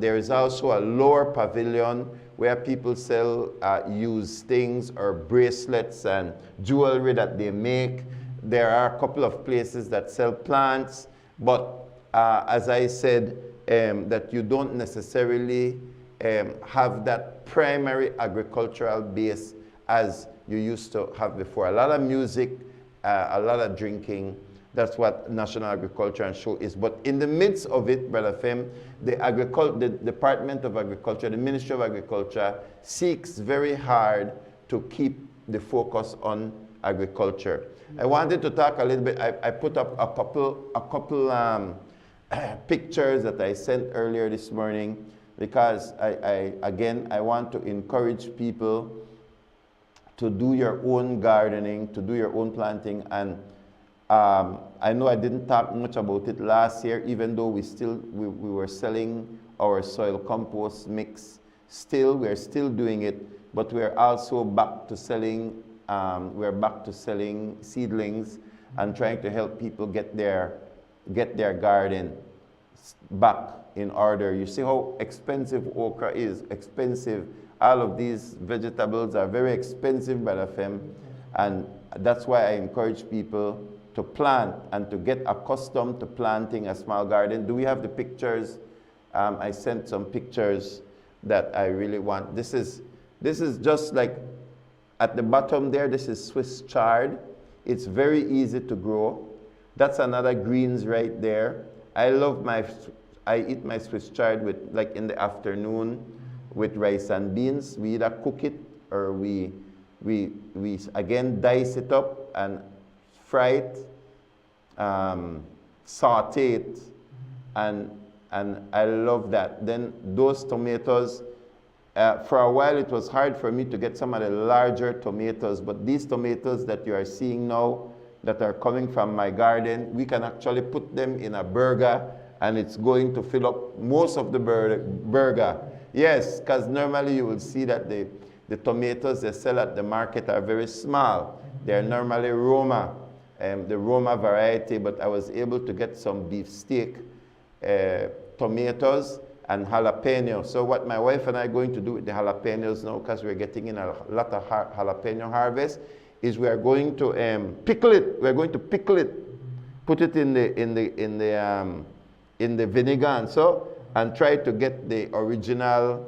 There is also a lower pavilion where people sell used things or bracelets and jewelry that they make. There are a couple of places that sell plants, but as I said, that you don't necessarily have that primary agricultural base as you used to have before. A lot of music, a lot of drinking. That's what National Agriculture and Show is. But in the midst of it, Brother Fem, the Department of Agriculture, the Ministry of Agriculture seeks very hard to keep the focus on agriculture. I wanted to talk a little bit. I put up a couple pictures that I sent earlier this morning because I want to encourage people to do your own gardening, to do your own planting. And I know I didn't talk much about it last year, even though we were selling our soil compost mix. We're still doing it, but we're also back to selling. We're back to selling seedlings and trying to help people get their garden back in order. You see how expensive okra is, expensive. All of these vegetables are very expensive, Brother Fem, and that's why I encourage people to plant and to get accustomed to planting a small garden. Do we have the pictures? I sent some pictures that I really want. This is just like at the bottom there, this is Swiss chard. It's very easy to grow. That's another greens right there. I eat my Swiss chard with, like in the afternoon with rice and beans. We either cook it or we again dice it up and fry it, saute it, and I love that. Then those tomatoes, for a while it was hard for me to get some of the larger tomatoes, but these tomatoes that you are seeing now that are coming from my garden, we can actually put them in a burger and it's going to fill up most of the burger. Yes, because normally you will see that the tomatoes they sell at the market are very small. They're normally Roma, the Roma variety, but I was able to get some beefsteak tomatoes and jalapeno. So what my wife and I are going to do with the jalapenos now, because we're getting in a lot of jalapeno harvest, is we are going to pickle it. We're going to pickle it, put it in the vinegar and try to get the original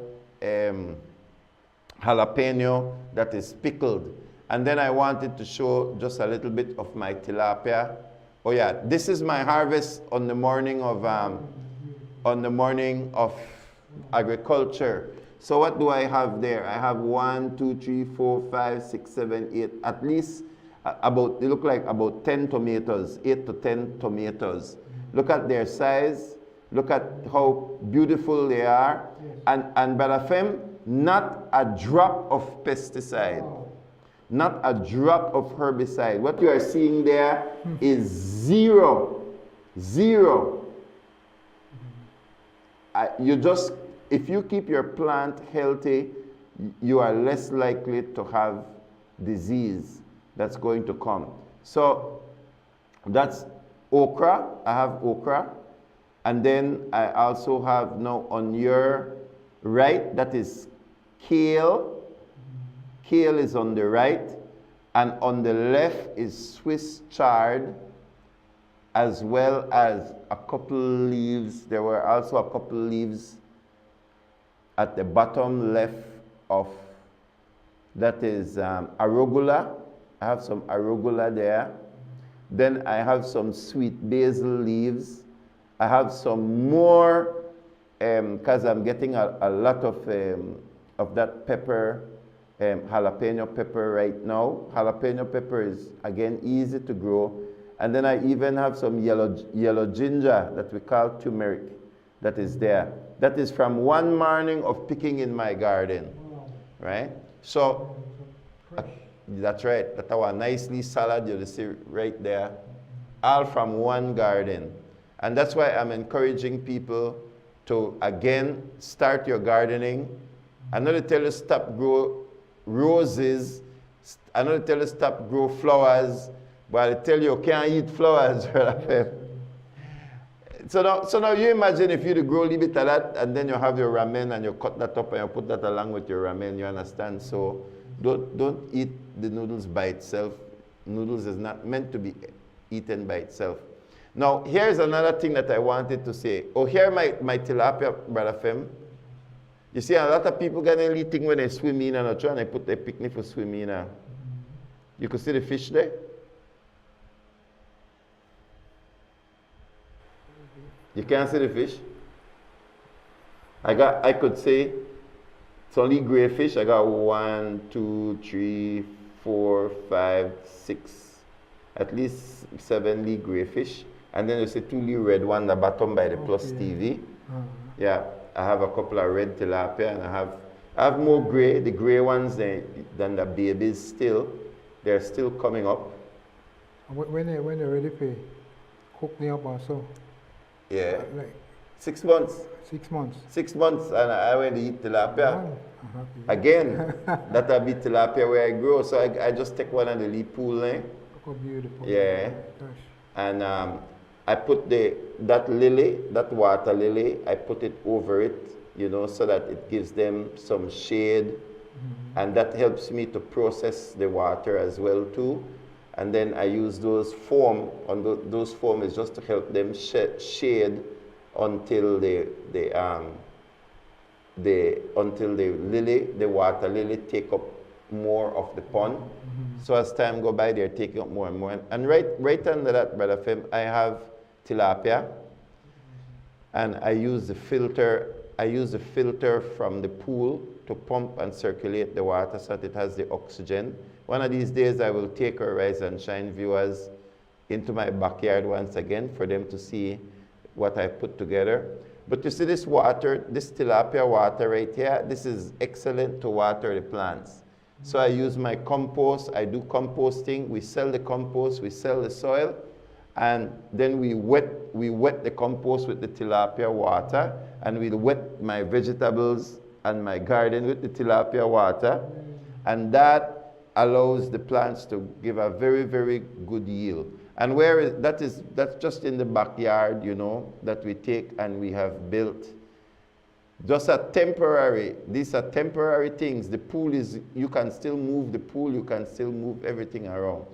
jalapeno that is pickled. And then I wanted to show just a little bit of my tilapia. Oh yeah, this is my harvest on the morning of agriculture. So what do I have there? I have 1, 2, 3, 4, 5, 6, 7, 8, at least about, they look like about 10 tomatoes, 8 to 10 tomatoes. Look at their size. Look at how beautiful they are. And Brother Fem, not a drop of pesticide. Not a drop of herbicide. What you are seeing there is zero. If you keep your plant healthy, you are less likely to have disease that's going to come. So that's okra. I have okra. And then I also have now on your right, that is kale. Kale is on the right. And on the left is Swiss chard, as well as a couple leaves. There were also a couple leaves at the bottom left of, that is arugula. I have some arugula there. Then I have some sweet basil leaves. I have some more, because I'm getting a lot of that pepper, jalapeno pepper right now. Jalapeno pepper is, again, easy to grow. And then I even have some yellow ginger that we call turmeric that is there. That is from one morning of picking in my garden, right? So, that's right. That's our nicely salad, you'll see right there. All from one garden. And that's why I'm encouraging people to, again, start your gardening. I'm not to tell you stop grow roses. I'm not to tell you stop grow flowers. But I tell you can't eat flowers. So now you imagine if you grow a little bit of that, and then you have your ramen and you cut that up and you put that along with your ramen, you understand? So don't eat the noodles by itself. Noodles is not meant to be eaten by itself. Now, here's another thing that I wanted to say. Oh, here my tilapia, Brother Fem. You see, a lot of people get a little thing when they swim in and try and they put their picnic for swimming in. You could see the fish there? You can't see the fish? I could say it's only gray fish. I got 1, 2, 3, 4, 5, 6, at least 7 lee gray fish. And then you see 2 lee red one at the bottom by the PlusTV. Yeah, I have a couple of red tilapia, and I have more gray. The gray ones than the babies still. They're still coming up. When they're ready to cook me up also. Yeah. Like 6 months. 6 months. 6 months, and I went to eat tilapia. Again, that'll be tilapia where I grow. So I just take one of the leaf pool. Look how beautiful. Yeah. Gosh. And I put that lily, that water lily, I put it over it, you know, so that it gives them some shade. And that helps me to process the water as well too. And then I use those foam, those foam is just to help them shade until the water lily take up more of the pond. So as time go by, they're taking up more and more. And right under that, Brother Fem, I have tilapia, and I use the filter. I use the filter from the pool to pump and circulate the water so that it has the oxygen. One of these days, I will take our Rise and Shine viewers into my backyard once again for them to see what I put together. But you see this water, this tilapia water right here, this is excellent to water the plants. So I use my compost, I do composting, we sell the compost, we sell the soil, and then we wet the compost with the tilapia water, and we wet my vegetables and my garden with the tilapia water, and that allows the plants to give a very, very good yield. And that's just in the backyard, you know, that we take and we have built. Just these are temporary things. The pool is, you can still move the pool, you can still move everything around.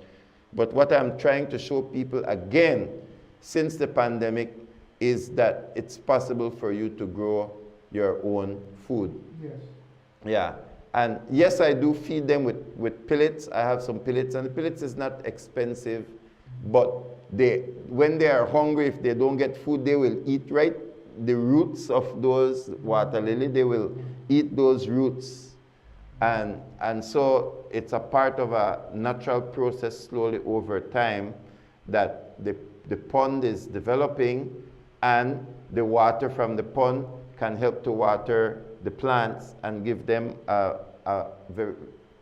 But what I'm trying to show people again, since the pandemic, is that it's possible for you to grow your own food. Yes. Yeah. And yes, I do feed them with pellets. I have some pellets, and the pellets is not expensive, but when they are hungry, if they don't get food, they will eat right the roots of those water lily. They will eat those roots. And so it's a part of a natural process slowly over time that the pond is developing, and the water from the pond can help to water the plants and give them a very,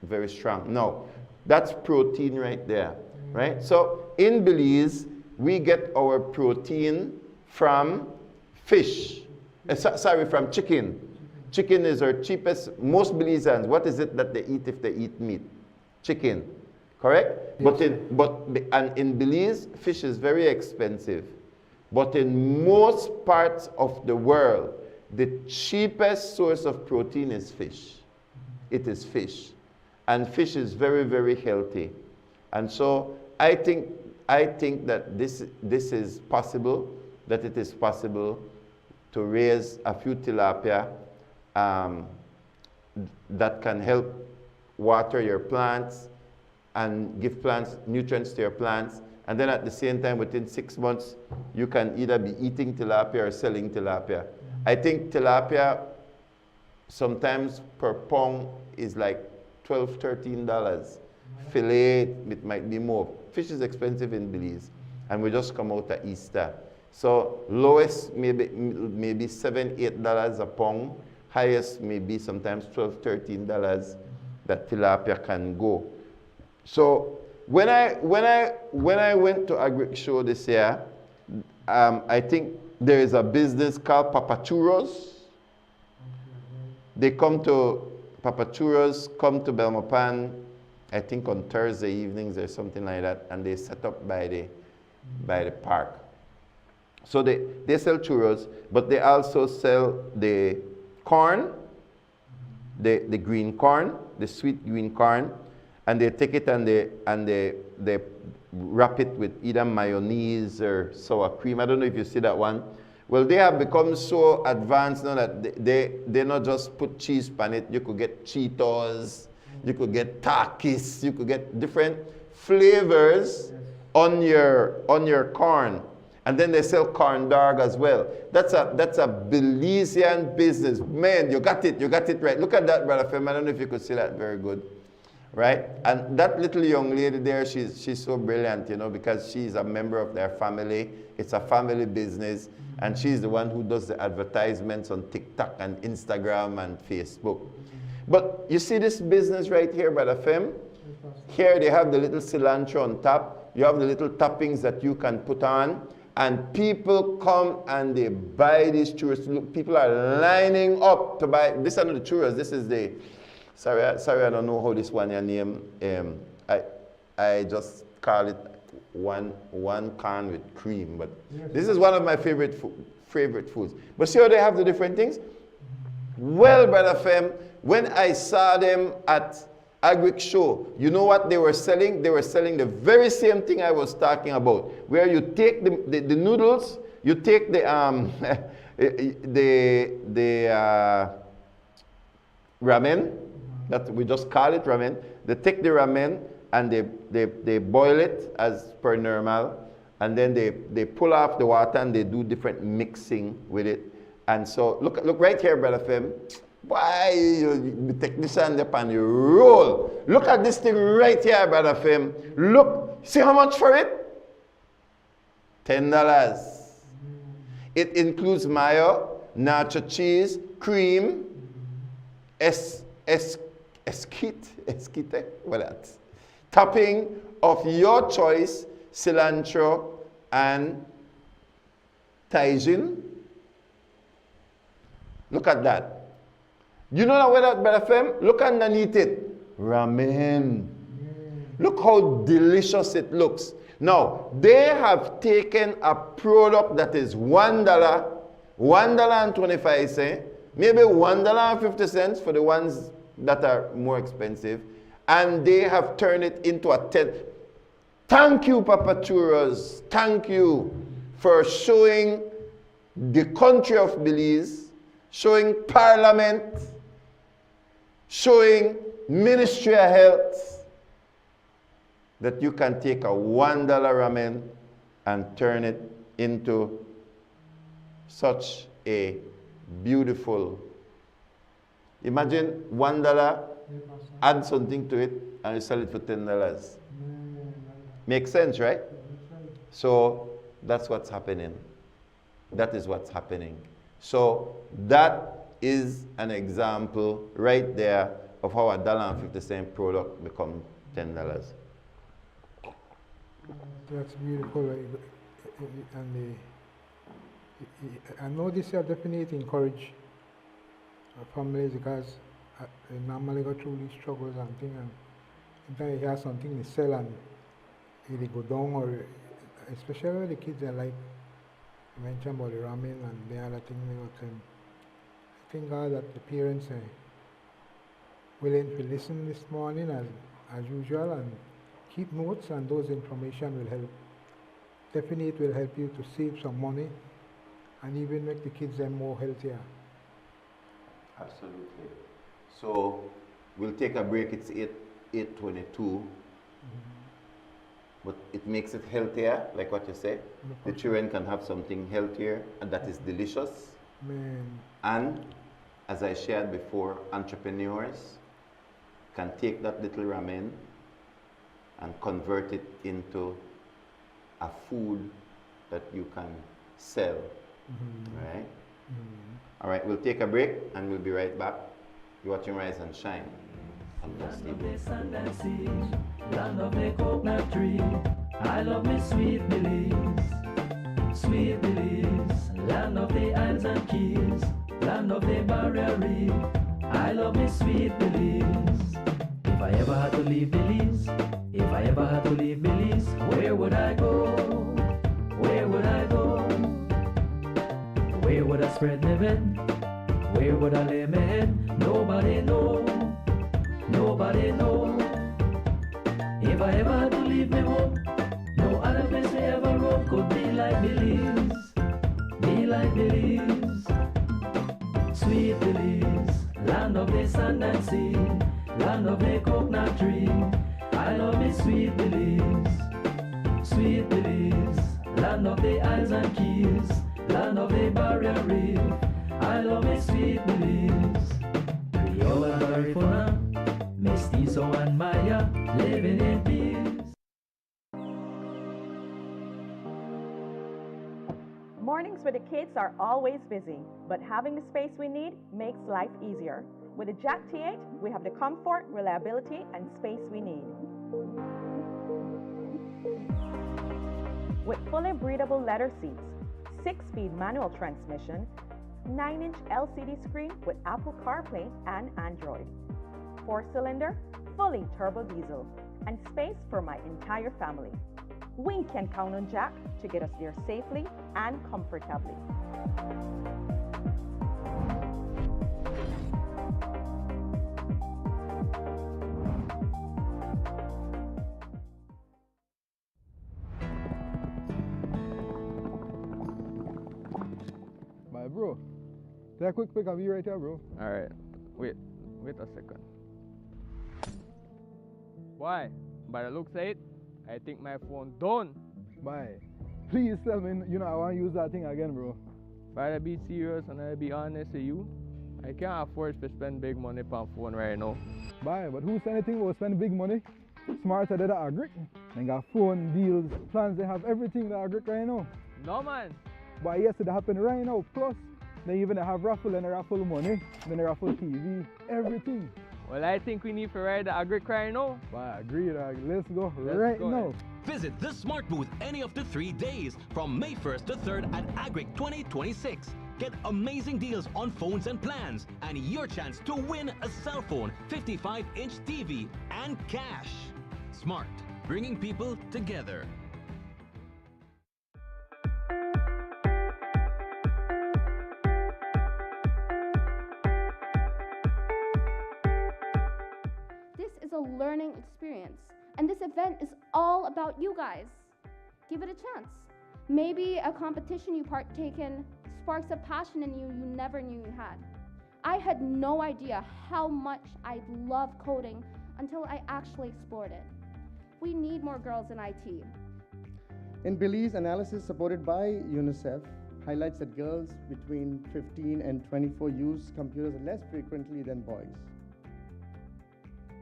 very strong. No, that's protein right there, right? So in Belize, we get our protein from fish. Sorry, from chicken. Chicken is our cheapest. Most Belizeans, what is it that they eat if they eat meat? Chicken, correct? Yes. And in Belize, fish is very expensive. But in most parts of the world, the cheapest source of protein is fish. It is fish. And fish is very, very healthy. And so I think that this is possible, that it is possible to raise a few tilapia that can help water your plants and give plants nutrients to your plants. And then at the same time, within 6 months, you can either be eating tilapia or selling tilapia. I think tilapia sometimes per pound is like $12, $13. Filet, it might be more. Fish is expensive in Belize, and we just come out at Easter. So lowest maybe $7, $8 a pound. Highest maybe sometimes $12, $13 that tilapia can go. So when I went to Agric Show this year, I think there is a business called Papachurros. They come to Papachurros, come to Belmopan, I think on Thursday evenings or something like that, and they set up by the park. So they sell churros, but they also sell the corn, the green corn, the sweet green corn, and they take it and they wrap it with either mayonnaise or sour cream. I don't know if you see that one. Well, they have become so advanced now that they not just put cheese on it. You could get Cheetos, you could get Takis, you could get different flavors on your corn. And then they sell corn dog as well. That's a Belizean business. Man, you got it right. Look at that, Brother Fem. I don't know if you could see that very good. Right? And that little young lady there, she's so brilliant, you know, because she's a member of their family. It's a family business. And she's the one who does the advertisements on TikTok and Instagram and Facebook. But you see this business right here, Brother Fem? Here they have the little cilantro on top. You have the little toppings that you can put on. And people come and they buy these churros. Look, people are lining up to buy. This are not the churros. This is the, sorry, I don't know how this one your name. I just call it one can with cream. But this is one of my favorite foods. But see how they have the different things? Well, Brother Fem, when I saw them at Agric Show, you know what they were selling? They were selling the very same thing I was talking about, where you take the noodles, you take the ramen, that we just call it ramen. They take the ramen and they boil it as per normal, and then they pull off the water and they do different mixing with it. And so look right here, Brother Fem. Why you technician up and you roll? Look at this thing right here, Brother Fem. Look, see how much for it? $10. It includes mayo, nacho cheese, cream, esquite, what else? Topping of your choice, cilantro and Tajin. Look at that. You know that, what, Brother Fem? Look underneath it. Ramen. Look how delicious it looks. Now, they have taken a product that is $1, $1.25, maybe $1.50 for the ones that are more expensive, and they have turned it into a 10. Thank you, Papa Churros. Thank you for showing the country of Belize, showing Parliament, showing Ministry of Health that you can take a $1 ramen and turn it into such a beautiful Imagine $1, add something to it, and you sell it for $10. Makes sense, right? So that's what's happening. That is what's happening. So that is an example right there of how $1.50 product become $10. That's beautiful. And I know this year definitely encourage families because they normally go through these struggles and things, and sometimes you hear something they sell and they go down, or especially the kids that like you mentioned about the ramen and the other thing. But I thank God that the parents are willing to listen this morning as usual and keep notes, and those information will help. Definitely it will help you to save some money and even make the kids more healthier. Absolutely. So we'll take a break. It's 8:22. But it makes it healthier, like what you said. The children can have something healthier and that is delicious. Man. And as I shared before, entrepreneurs can take that little ramen and convert it into a food that you can sell. Right? All right, we'll take a break and we'll be right back. You're watching Rise and Shine on PlusTV. Land of the coconut tree, I love me sweet Belize. Sweet Belize, land of the islands and keys, land of the barrier reef, I love me sweet Belize. If I ever had to leave Belize, if I ever had to leave Belize, where would I go? Where would I go? Where would I spread my bed? Where would I lay my head? Nobody know, nobody know. If I ever had to leave me home, no other place I ever roam could be like Belize, be like Belize. Sweet Belize, land of the sand and sea, land of the coconut tree, I love me sweet Belize. Sweet Belize, land of the islands and keys, land of the barrier reef, I love me sweet Belize. Creole and Garifuna, Mestizo and Maya, living in peace. Mornings with the kids are always busy, but having the space we need makes life easier. With the Jack T8, we have the comfort, reliability, and space we need. With fully breathable leather seats, 6-speed manual transmission, 9-inch LCD screen with Apple CarPlay and Android, 4-cylinder, fully turbo diesel, and space for my entire family. We can count on Jack to get us there safely and comfortably. My bro, take a quick pic of you right here, bro. Alright, wait a second. Why? By the looks of it, I think my phone done. Bye. Please tell me, I want to use that thing again, bro. If I be serious and I be honest with you, I can't afford to spend big money on phone right now. Bye, but who said anything about spending big money? Smarter than that agric. They got phone deals, plans, they have everything that agric right now. No man. But yes, it happened right now. Plus, they even have raffle and a raffle money, then a raffle TV, everything. Well, I think we need to ride the agric right now. Well, I agree, let's go Let's go now. Visit the Smart Booth any of the 3 days from May 1st to 3rd at Agric 2026. Get amazing deals on phones and plans and your chance to win a cell phone, 55-inch TV, and cash. Smart, bringing people together. This is a learning experience, and this event is all about you guys. Give it a chance. Maybe a competition you partake in sparks a passion in you you never knew you had. I had no idea how much I love coding until I actually explored it. We need more girls in IT. In Belize, analysis supported by UNICEF highlights that girls between 15 and 24 use computers less frequently than boys.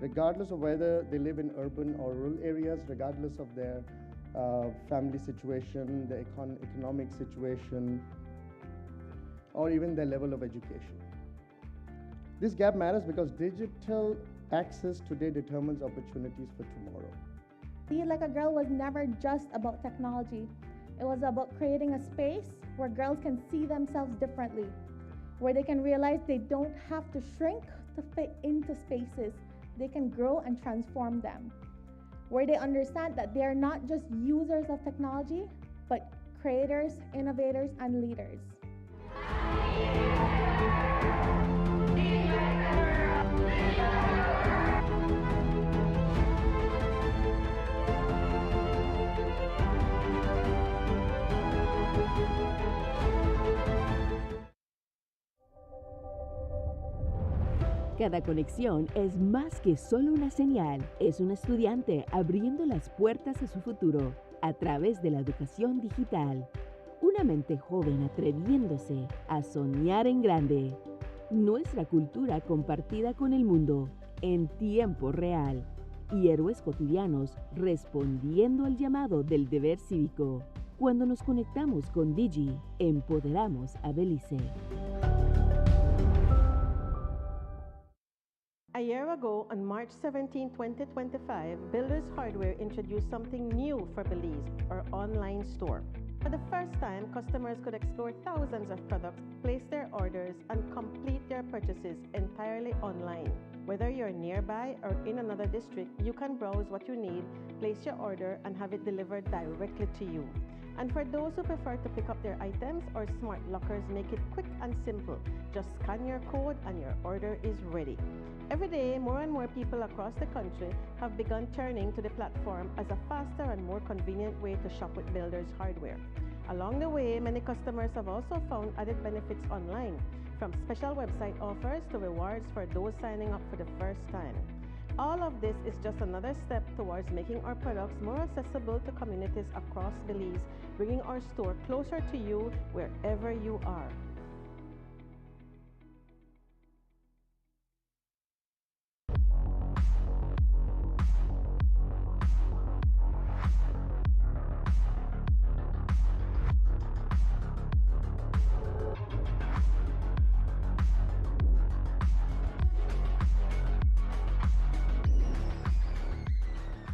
Regardless of whether they live in urban or rural areas, regardless of their family situation, their economic situation, or even their level of education. This gap matters because digital access today determines opportunities for tomorrow. Be Like a Girl was never just about technology. It was about creating a space where girls can see themselves differently, where they can realize they don't have to shrink to fit into spaces. They can grow and transform them, where they understand that they are not just users of technology, but creators, innovators, and leaders. Cada conexión es más que solo una señal, es un estudiante abriendo las puertas a su futuro a través de la educación digital. Una mente joven atreviéndose a soñar en grande. Nuestra cultura compartida con el mundo en tiempo real. Y héroes cotidianos respondiendo al llamado del deber cívico. Cuando nos conectamos con Digi, empoderamos a Belice. A year ago, on March 17, 2025, Builders Hardware introduced something new for Belize, our online store. For the first time, customers could explore thousands of products, place their orders, and complete their purchases entirely online. Whether you're nearby or in another district, you can browse what you need, place your order, and have it delivered directly to you. And for those who prefer to pick up their items, our smart lockers make it quick and simple. Just scan your code and your order is ready. Every day, more and more people across the country have begun turning to the platform as a faster and more convenient way to shop with Builders Hardware. Along the way, many customers have also found added benefits online, from special website offers to rewards for those signing up for the first time. All of this is just another step towards making our products more accessible to communities across Belize, bringing our store closer to you wherever you are.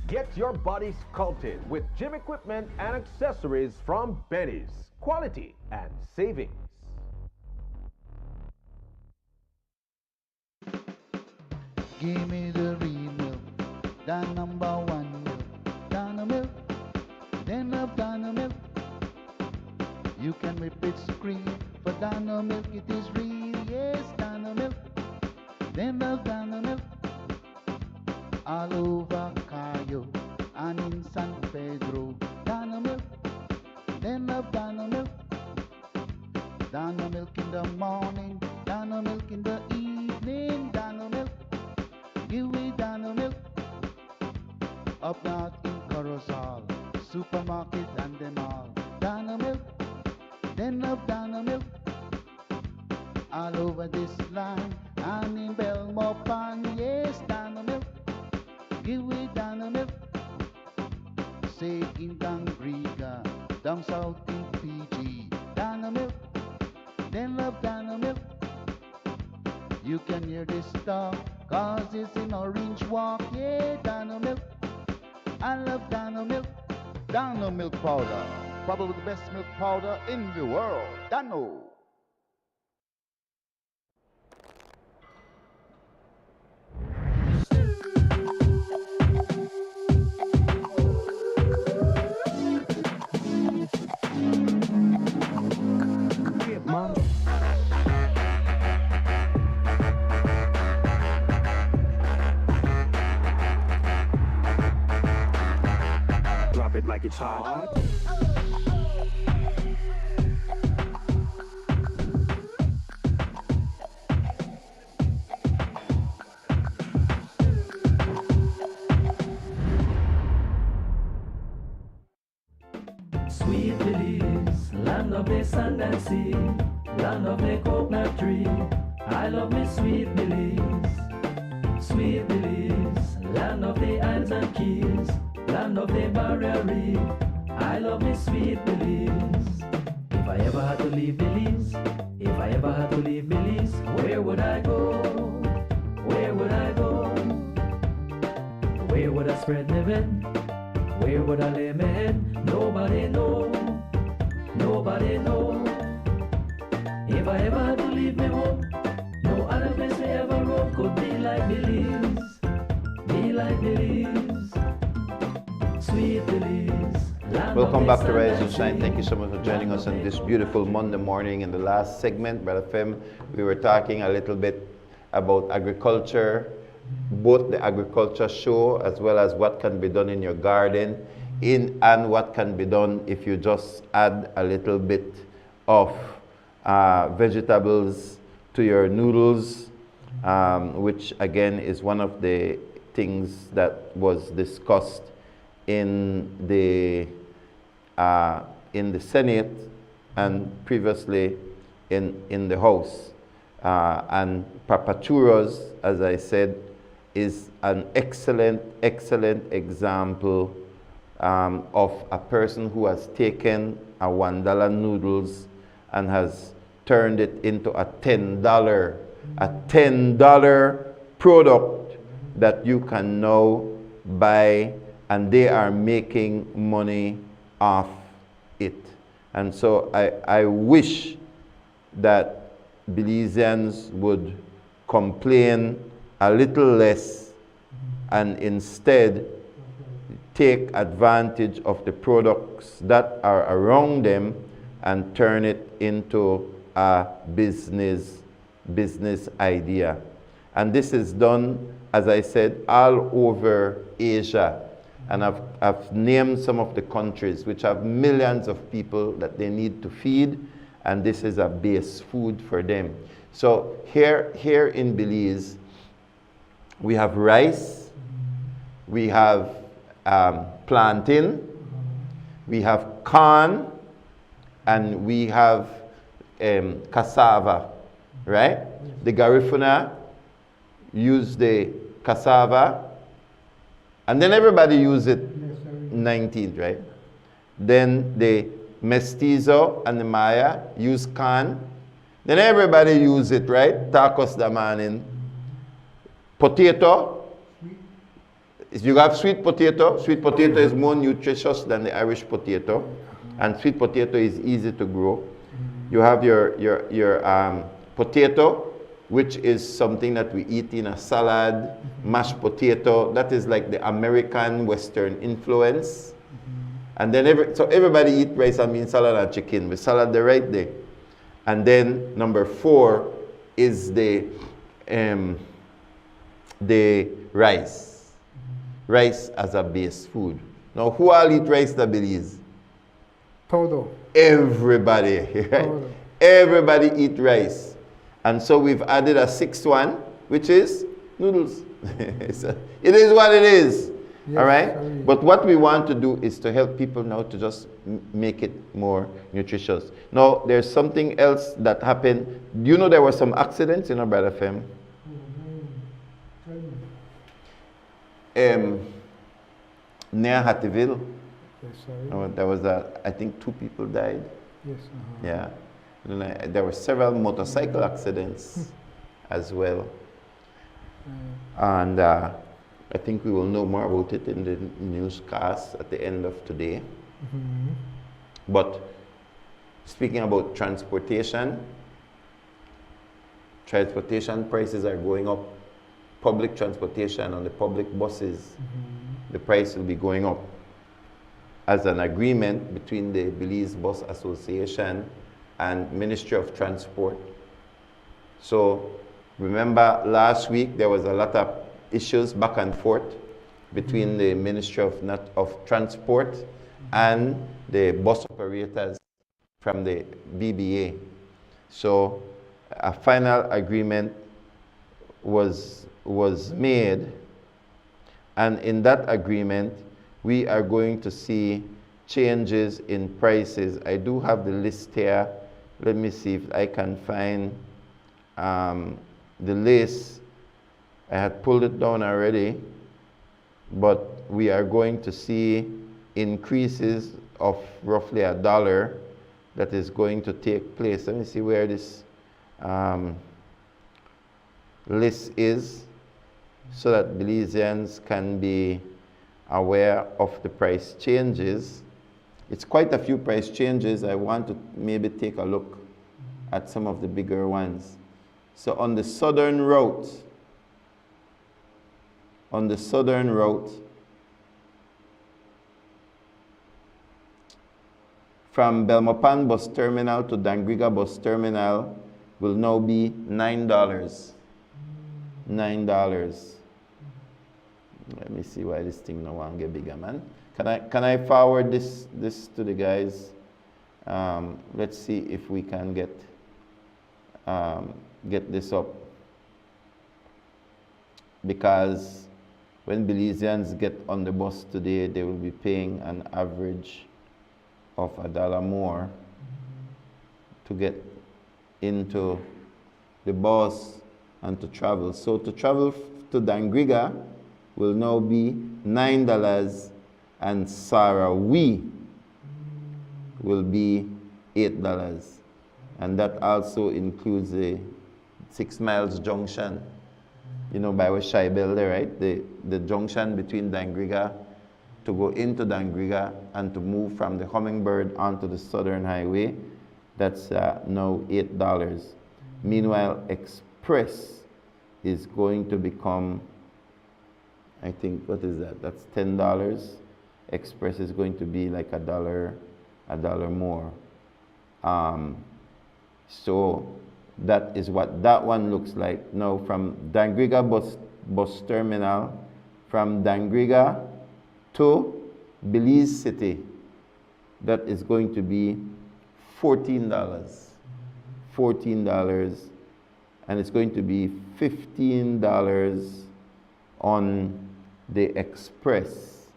Get your body sculpted with gym equipment and accessories from Benny's. Quality and savings. Give me the real milk, the number one milk, Dano milk, then love Dano milk. You can whip it scream, for Dano milk it is real, yes, Dano milk, then love Dano milk. All over Cayo and in San Pedro, Dano milk, then love Dano milk. Dano milk in the morning, Dano milk in the evening, Dano milk. Give me Dano milk. Up north in Corozal, supermarket and them all, Dano milk, then love Dano milk. All over this land and in Belmopan, yes, Dano milk. Give me Dano milk. Say in Dangriga, down south in PG, Dano milk, then love Dano milk. You can hear this talk, cause it's in Orange Walk, yeah, Dano milk. I love Dano milk. Dano milk powder, probably the best milk powder in the world, Dano. Drop it like it's hot. Sweet Belize, land land of the sand and sea, land of the coconut tree. I love me sweet Belize, sweet Belize, land of the isles and keys, land of the barrier reef. I love me sweet Belize. If I ever had to leave Belize, if I ever had to leave Belize, where would I go? Where would I go? Where would I spread my bed? Where would I lay my head? Nobody know, nobody know. If I ever had to leave me home, no other place I ever roam could be like Belize, be like Belize, sweet Belize. Welcome back to Rise and Shine. Thank you so much for joining us on this beautiful Monday morning. In the last segment, Brother Fem, we were talking a little bit about agriculture, both the agriculture show as well as what can be done in your garden, and what can be done if you just add a little bit of vegetables to your noodles, which again is one of the things that was discussed in the Senate and previously in the House. And papaturas, as I said, is an excellent example of a person who has taken a $1 noodles and has turned it into a $10 product that you can now buy, and they are making money off it. And so I wish that Belizeans would complain a little less and instead take advantage of the products that are around them and turn it into a business idea. And this is done, as I said, all over Asia. And I've named some of the countries which have millions of people that they need to feed, and this is a base food for them. So here in Belize, we have rice, we have plantain, we have corn, and we have cassava, right? The Garifuna use the cassava, and then everybody use it 19th, right? Then the Mestizo and the Maya use corn. Then everybody use it, right? Tacos da manin. Potato. If you have sweet potato is more nutritious than the Irish potato. And sweet potato is easy to grow. You have your potato, which is something that we eat in a salad, mashed potato. That is like the American Western influence. And then so everybody eat rice and bean salad and chicken with salad the right day. And then number 4 is the rice. Rice as a base food. Now, who all eat rice in Belize? Todo. Everybody, right? Todo. Everybody eat rice. And so we've added a 6th one, which is noodles. It is what it is. Yes, all right? Sorry. But what we want to do is to help people now to just make it more nutritious. Now, there's something else that happened. Do you know there were some accidents in our Brother Fem? Near Hattieville. Yes, there was I think 2 people died. Yes. Yeah. And there were several motorcycle accidents as well. And I think we will know more about it in the newscast at the end of today. But speaking about transportation prices are going up. Public transportation on the public buses, the price will be going up as an agreement between the Belize Bus Association and Ministry of Transport. So remember last week there was a lot of issues back and forth between the Ministry of Transport and the bus operators from the BBA. So a final agreement was made, and in that agreement we are going to see changes in prices. I do have the list here. Let me see if I can find the list. I had pulled it down already, but we are going to see increases of roughly $1 that is going to take place. Let me see where this list is so that Belizeans can be aware of the price changes. It's quite a few price changes. I want to maybe take a look at some of the bigger ones. So on the southern route, from Belmopan bus terminal to Dangriga bus terminal will now be $9. $9. Let me see why this thing no want get bigger, man. Can I forward this to the guys? Let's see if we can get this up, because when Belizeans get on the bus today, they will be paying an average of $1 more to get into the bus and to travel. So to travel to Dangriga will now be $9, and Sarawee will be $8. And that also includes the 6 Miles Junction, you know, by where Shaibel there, right? The junction between Dangriga to go into Dangriga and to move from the Hummingbird onto the Southern Highway, that's now $8. Meanwhile, Express is going to become, I think, what is that? That's $10. Express is going to be like $1 more. So that is what that one looks like. Now from Dangriga bus terminal, from Dangriga to Belize City, that is going to be $14. $14. And it's going to be $15 on the Express.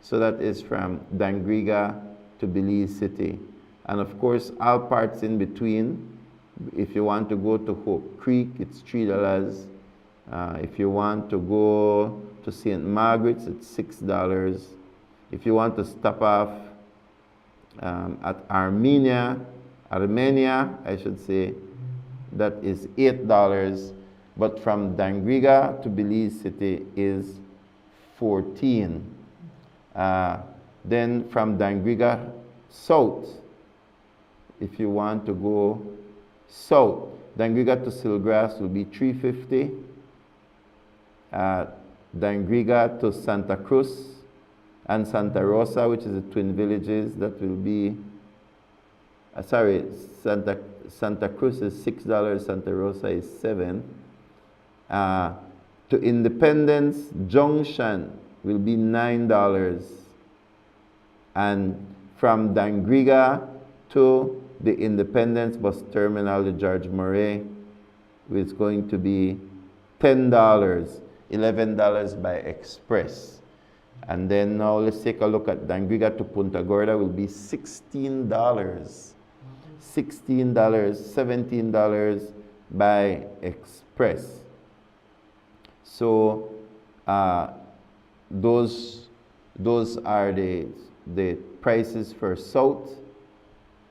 So that is from Dangriga to Belize City. And of course, all parts in between. If you want to go to Hope Creek, it's $3. If you want to go to St. Margaret's, it's $6. If you want to stop off at Armenia, I should say, that is $8. But from Dangriga to Belize City is $14. Then from Dangriga south, if you want to go south, Dangriga to Silgrass will be $3.50. Dangriga to Santa Cruz and Santa Rosa, which is the twin villages, that will be, Santa Cruz is $6, Santa Rosa is $7. To Independence Junction will be $9. And from Dangriga to the Independence bus terminal, the George Murray, is going to be $10, $11 by Express. And then now let's take a look at Dangriga to Punta Gorda will be $16. $16, $17 by Express. So those are the prices for south.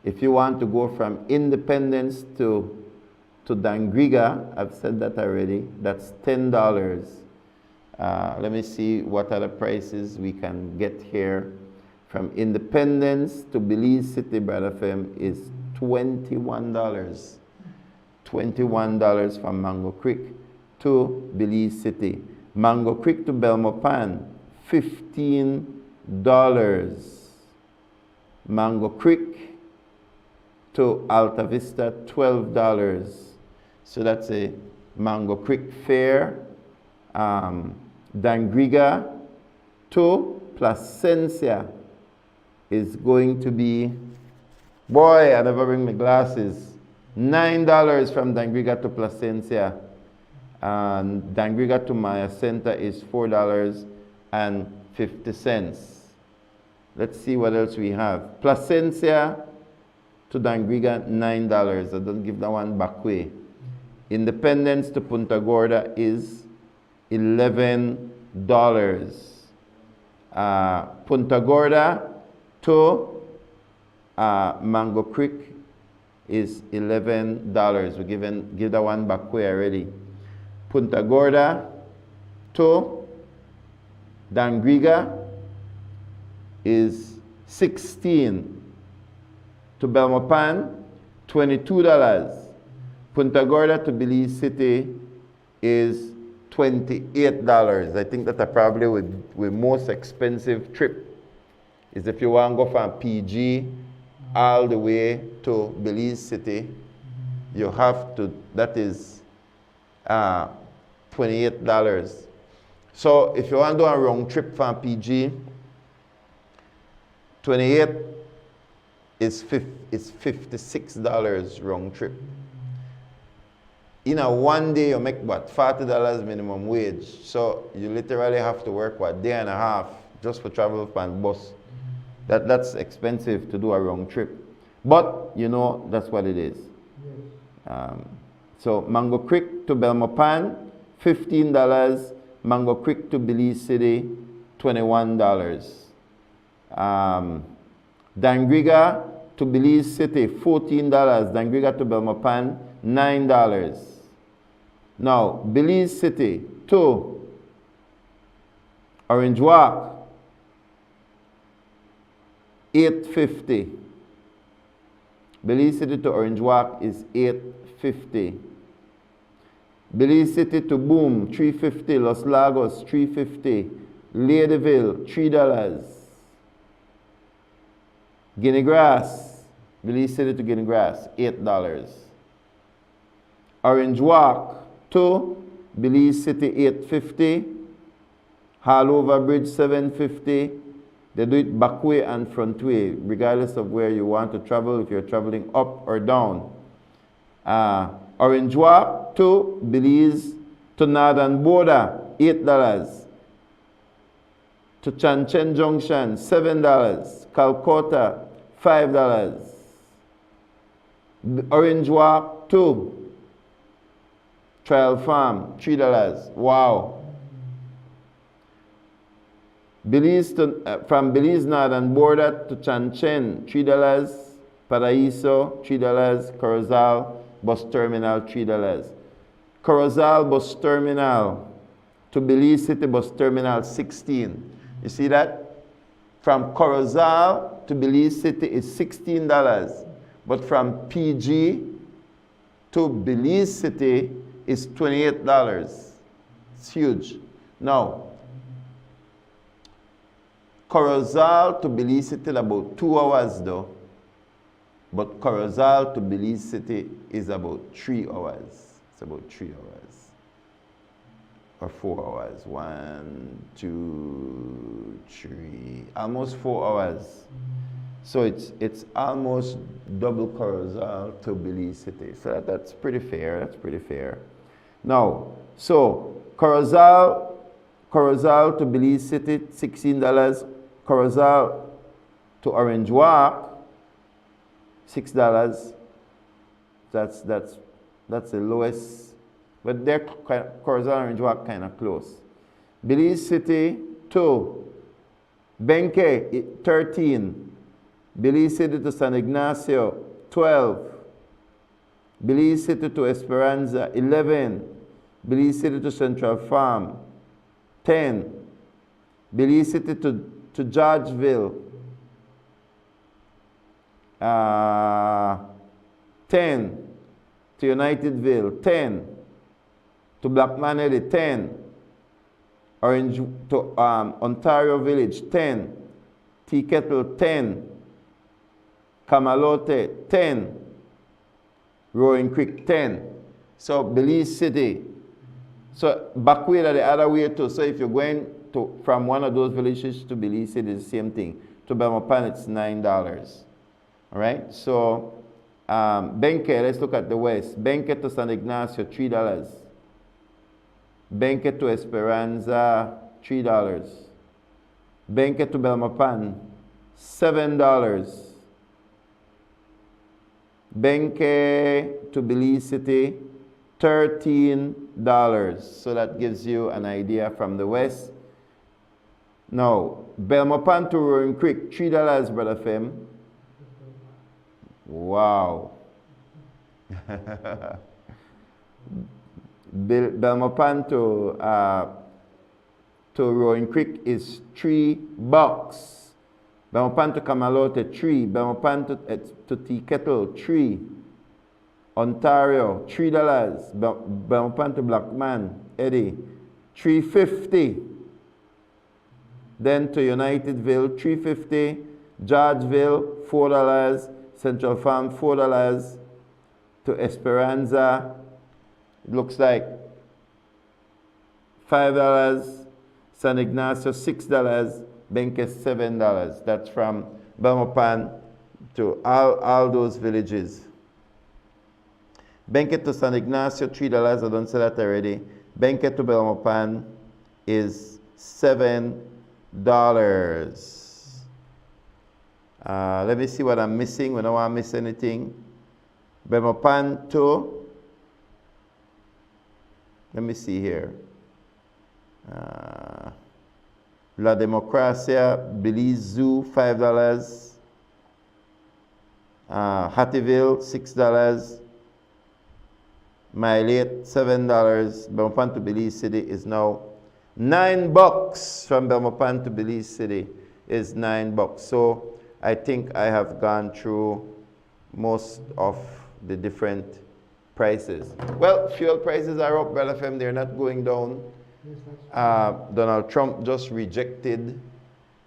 If you want to go from Independence to Dangriga, I've said that already, that's $10. Let me see what other prices we can get here. From Independence to Belize City, Brother Fem, is $21. $21 from Mango Creek to Belize City. Mango Creek to Belmopan, $15. Mango Creek to Alta Vista, $12. So that's a Mango Creek fare. Dangriga to Placencia is going to be, boy, I never bring my glasses, $9 from Dangriga to Placencia. And Dangriga to Maya Center is $4.50. Let's see what else we have. Placencia to Dangriga, $9. I don't give that one back way. Independence to Punta Gorda is $11. Punta Gorda to Mango Creek is $11. We give that one back way already. Punta Gorda to Dangriga is $16. To Belmopan, $22. Punta Gorda to Belize City is $28. I think that probably with most expensive trip is if you want to go from PG all the way to Belize City, you have to, that is $28. So if you want to do a round trip from PG, 28 is $56 round trip. In a one day, you make what, $40 minimum wage. So you literally have to work what, day and a half just for travel and bus. That's expensive to do a round trip. But you know that's what it is. So Mango Creek to Belmopan, $15. Mango Creek to Belize City, $21. Dangriga to Belize City, $14. Dangriga to Belmopan, $9. Now, Belize City to Orange Walk, $8.50. Belize City to Orange Walk is $8.50. Belize City to Boom, $3.50. Los Lagos, $3.50. Ladyville, $3. Guinea Grass, Belize City to Guinea Grass, $8. Orange Walk to Belize City, $8.50. Hallover Bridge, $7.50. They do it back way and front way, regardless of where you want to travel, if you're traveling up or down. Orange Walk to Belize to Northern Border, $8. To Chanchen Junction, $7. Calcutta, $5. Orange Walk to Trial Farm, $3. Wow. Belize to, from Belize Northern Border to Chanchen, $3. Paraíso, $3. Corozal Bus Terminal, $3. Corozal Bus Terminal to Belize City Bus Terminal, $16. You see that? From Corozal to Belize City is $16. But from PG to Belize City is $28. It's huge. Now, Corozal to Belize City is about 2 hours though. But Corozal to Belize City is about 3 hours. It's about 3 hours. Or 4 hours. 1, 2, 3. Almost 4 hours. So it's almost double Corozal to Belize City. So that's pretty fair. That's pretty fair. Now, so Corozal to Belize City, $16. Corozal to Orange Walk, $6. That's the lowest. But they're Corozal and Orange Walk kind of close. Belize City to Benque, $13. Belize City to San Ignacio, $12. Belize City to Esperanza, $11. Belize City to Central Farm, $10. Belize City to Georgeville, $10. To Unitedville, $10. To Blackmanelly, $10. Orange to Ontario Village, $10. Tea Kettle, $10. Camalote, $10. Roaring Creek, $10. So Belize City. So back way the other way too. So if you're going from one of those villages to Belize City, it's the same thing. To Belmopan, it's $9. All right. So Benque, let's look at the west. Benque to San Ignacio, $3. Benque to Esperanza, $3. Benque to Belmopan, $7. Benke to Belize City, $13. So that gives you an idea from the west. Now, Belmopan to Roaring Creek, $3, Brother Fem. Wow. Belmopan to Roaring Creek is $3. Belmopan to Kamalote, 3. Belmopan to Tea Kettle, 3. Ontario, $3. Belmopan to Blackman, Eddie, $3.50. Then to Unitedville, $3.50. Georgeville, $4. Central Farm, $4. To Esperanza, it looks like $5. San Ignacio, $6. Benke, $7. That's from Belmopan to all those villages. Benke to San Ignacio, $3. I don't say that already. Benke to Belmopan is $7. Let me see what I'm missing. We don't want to miss anything. Belmopan to, let me see here. La Democracia, Belize Zoo, $5. Hattieville, $6. Maillet, $7. Belmopan to Belize City is now $9 from Belmopan to Belize City is $9. So I think I have gone through most of the different prices. Well, fuel prices are up, Brother Fem. They're not going down. Donald Trump just rejected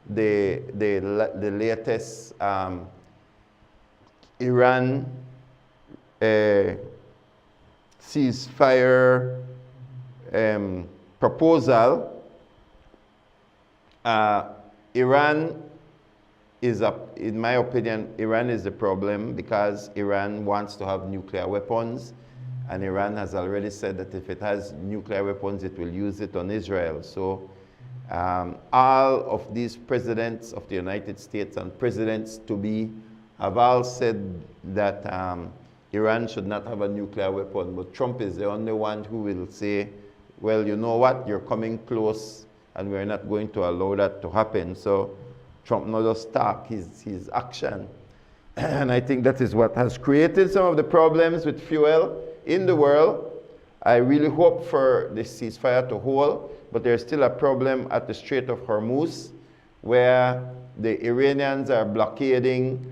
the latest Iran ceasefire proposal. Iran is, in my opinion, Iran is the problem because Iran wants to have nuclear weapons, and Iran has already said that if it has nuclear weapons, it will use it on Israel. So all of these presidents of the United States and presidents to be have all said that Iran should not have a nuclear weapon, but Trump is the only one who will say, well, you know what, you're coming close and we're not going to allow that to happen. So Trump not just talk, his action. And I think that is what has created some of the problems with fuel in the world. I really hope for the ceasefire to hold, but there's still a problem at the Strait of Hormuz where the Iranians are blockading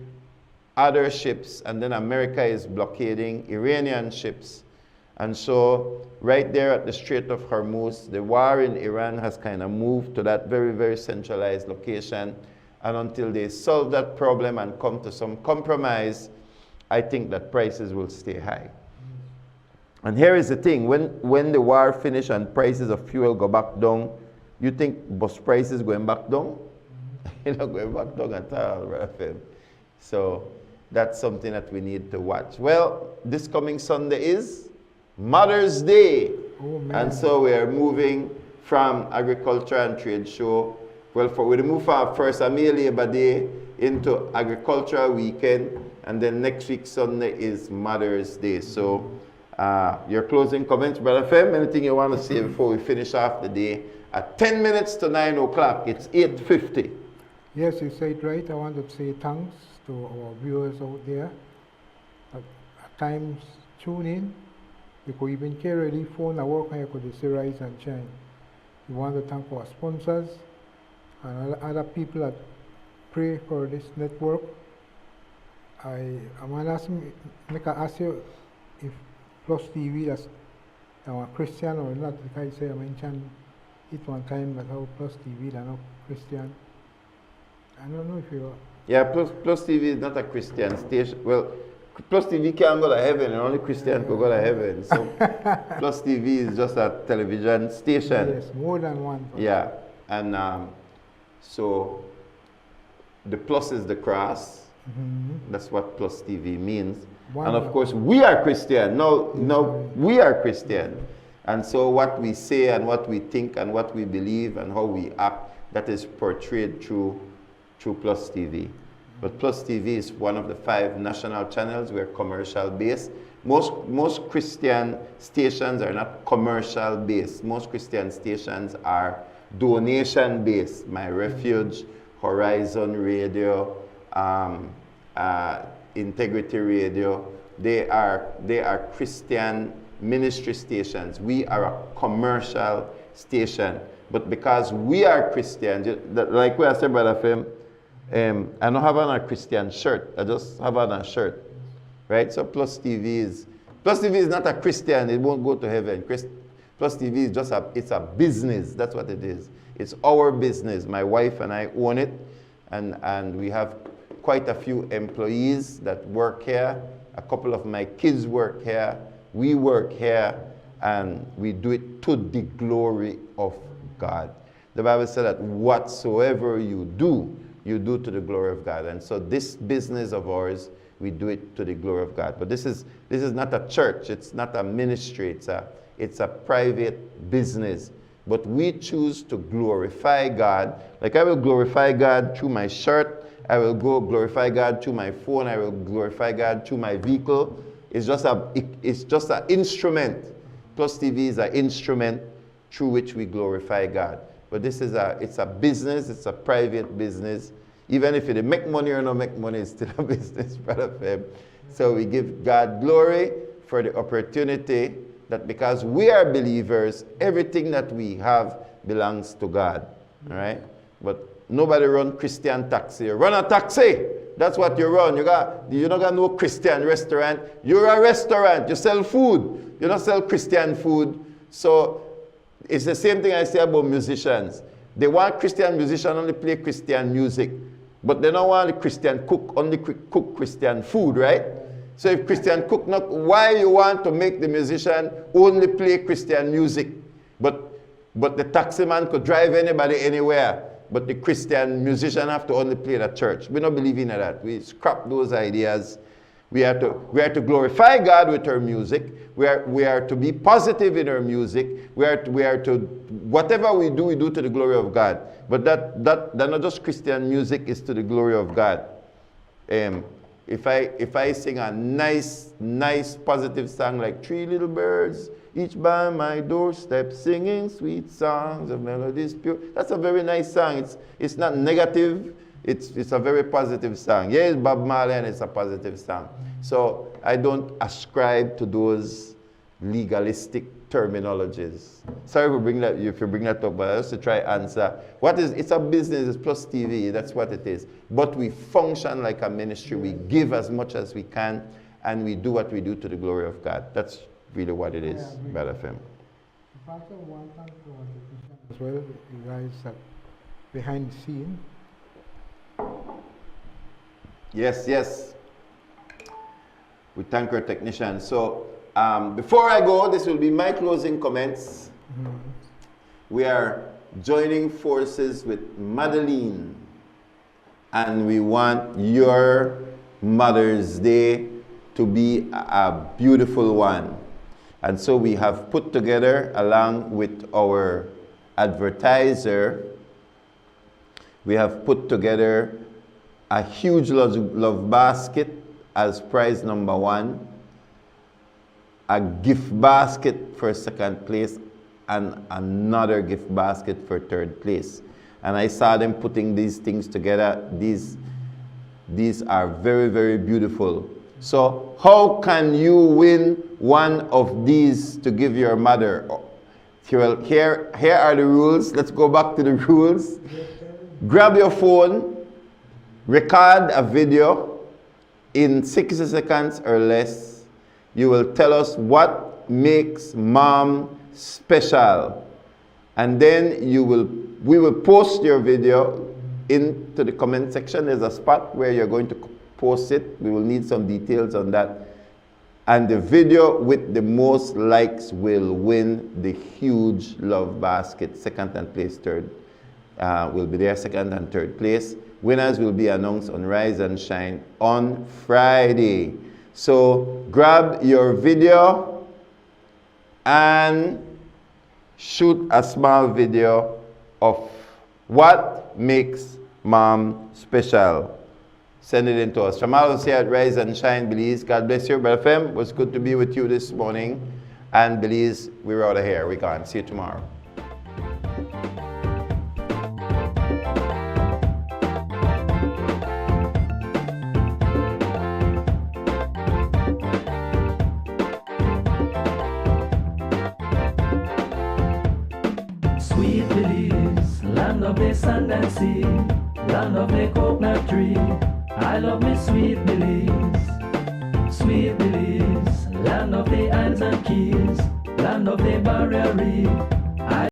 other ships, and then America is blockading Iranian ships. And so right there at the Strait of Hormuz, the war in Iran has kind of moved to that very, very centralized location. And until they solve that problem and come to some compromise, I think that prices will stay high. And here is the thing, when the war finishes and prices of fuel go back down, you think bus prices going back down? You're not going back down at all, right? So that's something that we need to watch. Well, this coming Sunday is Mother's Day. Oh, and so we are moving from agriculture and trade show. Well, we move from our first Labor Day into agricultural weekend, and then next week Sunday is Mother's Day. So your closing comments, Brother Fem, anything you want to say before we finish off the day? At 10 minutes to 9 o'clock, it's 8:50. Yes, you said right. I want to say thanks to our viewers out there. At times, tune in. You could even carry the phone and work and you could see Rise and Shine. We want to thank our sponsors and other people that pray for this network. I'm going to ask you if PlusTV, that's Christian or not. Like I say, I mentioned it one time that how PlusTV, they're not Christian. I don't know if you are. Yeah, PlusTV is not a Christian station. Well, PlusTV can't go to heaven, and only Christians can go to heaven. So PlusTV is just a television station. Yes, more than one. Yeah, and so the plus is the cross. Mm-hmm. That's what PlusTV means. Wow. And of course, we are Christian. No, we are Christian. And so what we say and what we think and what we believe and how we act, that is portrayed through through PlusTV. But PlusTV is one of the 5 national channels. We're commercial based. Most Christian stations are not commercial based. Most Christian stations are donation based. My Refuge, Horizon Radio, Integrity Radio, they are Christian ministry stations. We are a commercial station. But because we are Christians, like we said, Brother Fem, I don't have on a Christian shirt. I just have on a shirt. Right? So PlusTV is not a Christian. It won't go to heaven. PlusTV is just it's a business. That's what it is. It's our business. My wife and I own it. And we have quite a few employees that work here. A couple of my kids work here. We work here. And we do it to the glory of God. The Bible said that whatsoever you do to the glory of God. And so this business of ours, we do it to the glory of God. But this is not a church. It's not a ministry. It's a private business. But we choose to glorify God. Like I will glorify God through my shirt. I will go glorify God through my phone. I will glorify God through my vehicle. It's just an instrument. PlusTV is an instrument through which we glorify God. But it's a business. It's a private business. Even if it make money or not make money, it's still a business, Brother Feb. So we give God glory for the opportunity that because we are believers, everything that we have belongs to God. All right? But nobody run Christian taxi. Run a taxi. That's what you run. You're not got no Christian restaurant. You're a restaurant. You sell food. You don't sell Christian food. So it's the same thing I say about musicians. They want Christian musicians only play Christian music. But they don't want the Christian cook only cook Christian food, right? So if Christian cook, why you want to make the musician only play Christian music? But the taxi man could drive anybody anywhere. But the Christian musician have to only play at church. We don't believe in that. We scrap those ideas. We are to glorify God with our music. We are to be positive in our music. We are to whatever we do to the glory of God. But that not just Christian music is to the glory of God. If I sing a nice positive song like 3 little birds, each by my doorstep singing sweet songs of melodies pure, that's a very nice song. It's not negative. It's a very positive song. Yeah, it's Bob Marley and it's a positive song. So I don't ascribe to those legalistic terminologies. Sorry if you bring that up, but I just to try answer. It's a business, it's PlusTV, that's what it is. But we function like a ministry. We give as much as we can, and we do what we do to the glory of God. That's really what it is, Brother Fem. Pastor, one thing as well, you guys are behind the scene. Yes. We thank our technician. So before I go, this will be my closing comments. We are joining forces with Madeline, and we want your Mother's Day to be a beautiful one. And so we have put together, along with our advertiser, we have put together a huge love basket as prize number 1, a gift basket for 2nd place, and another gift basket for 3rd place. And I saw them putting these things together. These are very, very beautiful. So how can you win one of these to give your mother? Well, here are the rules. Let's go back to the rules. Grab your phone, record a video in 60 seconds or less. You will tell us what makes mom special. And then we will post your video into the comment section. There's a spot where you're going to post it. We will need some details on that. And the video with the most likes will win the huge love basket. 2nd and place, 3rd will be there, 2nd and 3rd place. Winners will be announced on Rise and Shine on Friday. So grab your video and shoot a small video of what makes Mom Special. Send it in to us. From all of us here at Rise and Shine Belize, God bless you. Brother Fem, it was good to be with you this morning. And Belize, we're out of here. We're gone. See you tomorrow. Sweet Belize, land of the sand and sea, land of the coconut tree. I love me sweet Belize. Sweet Belize, land of the islands and keys, land of the barrier reef.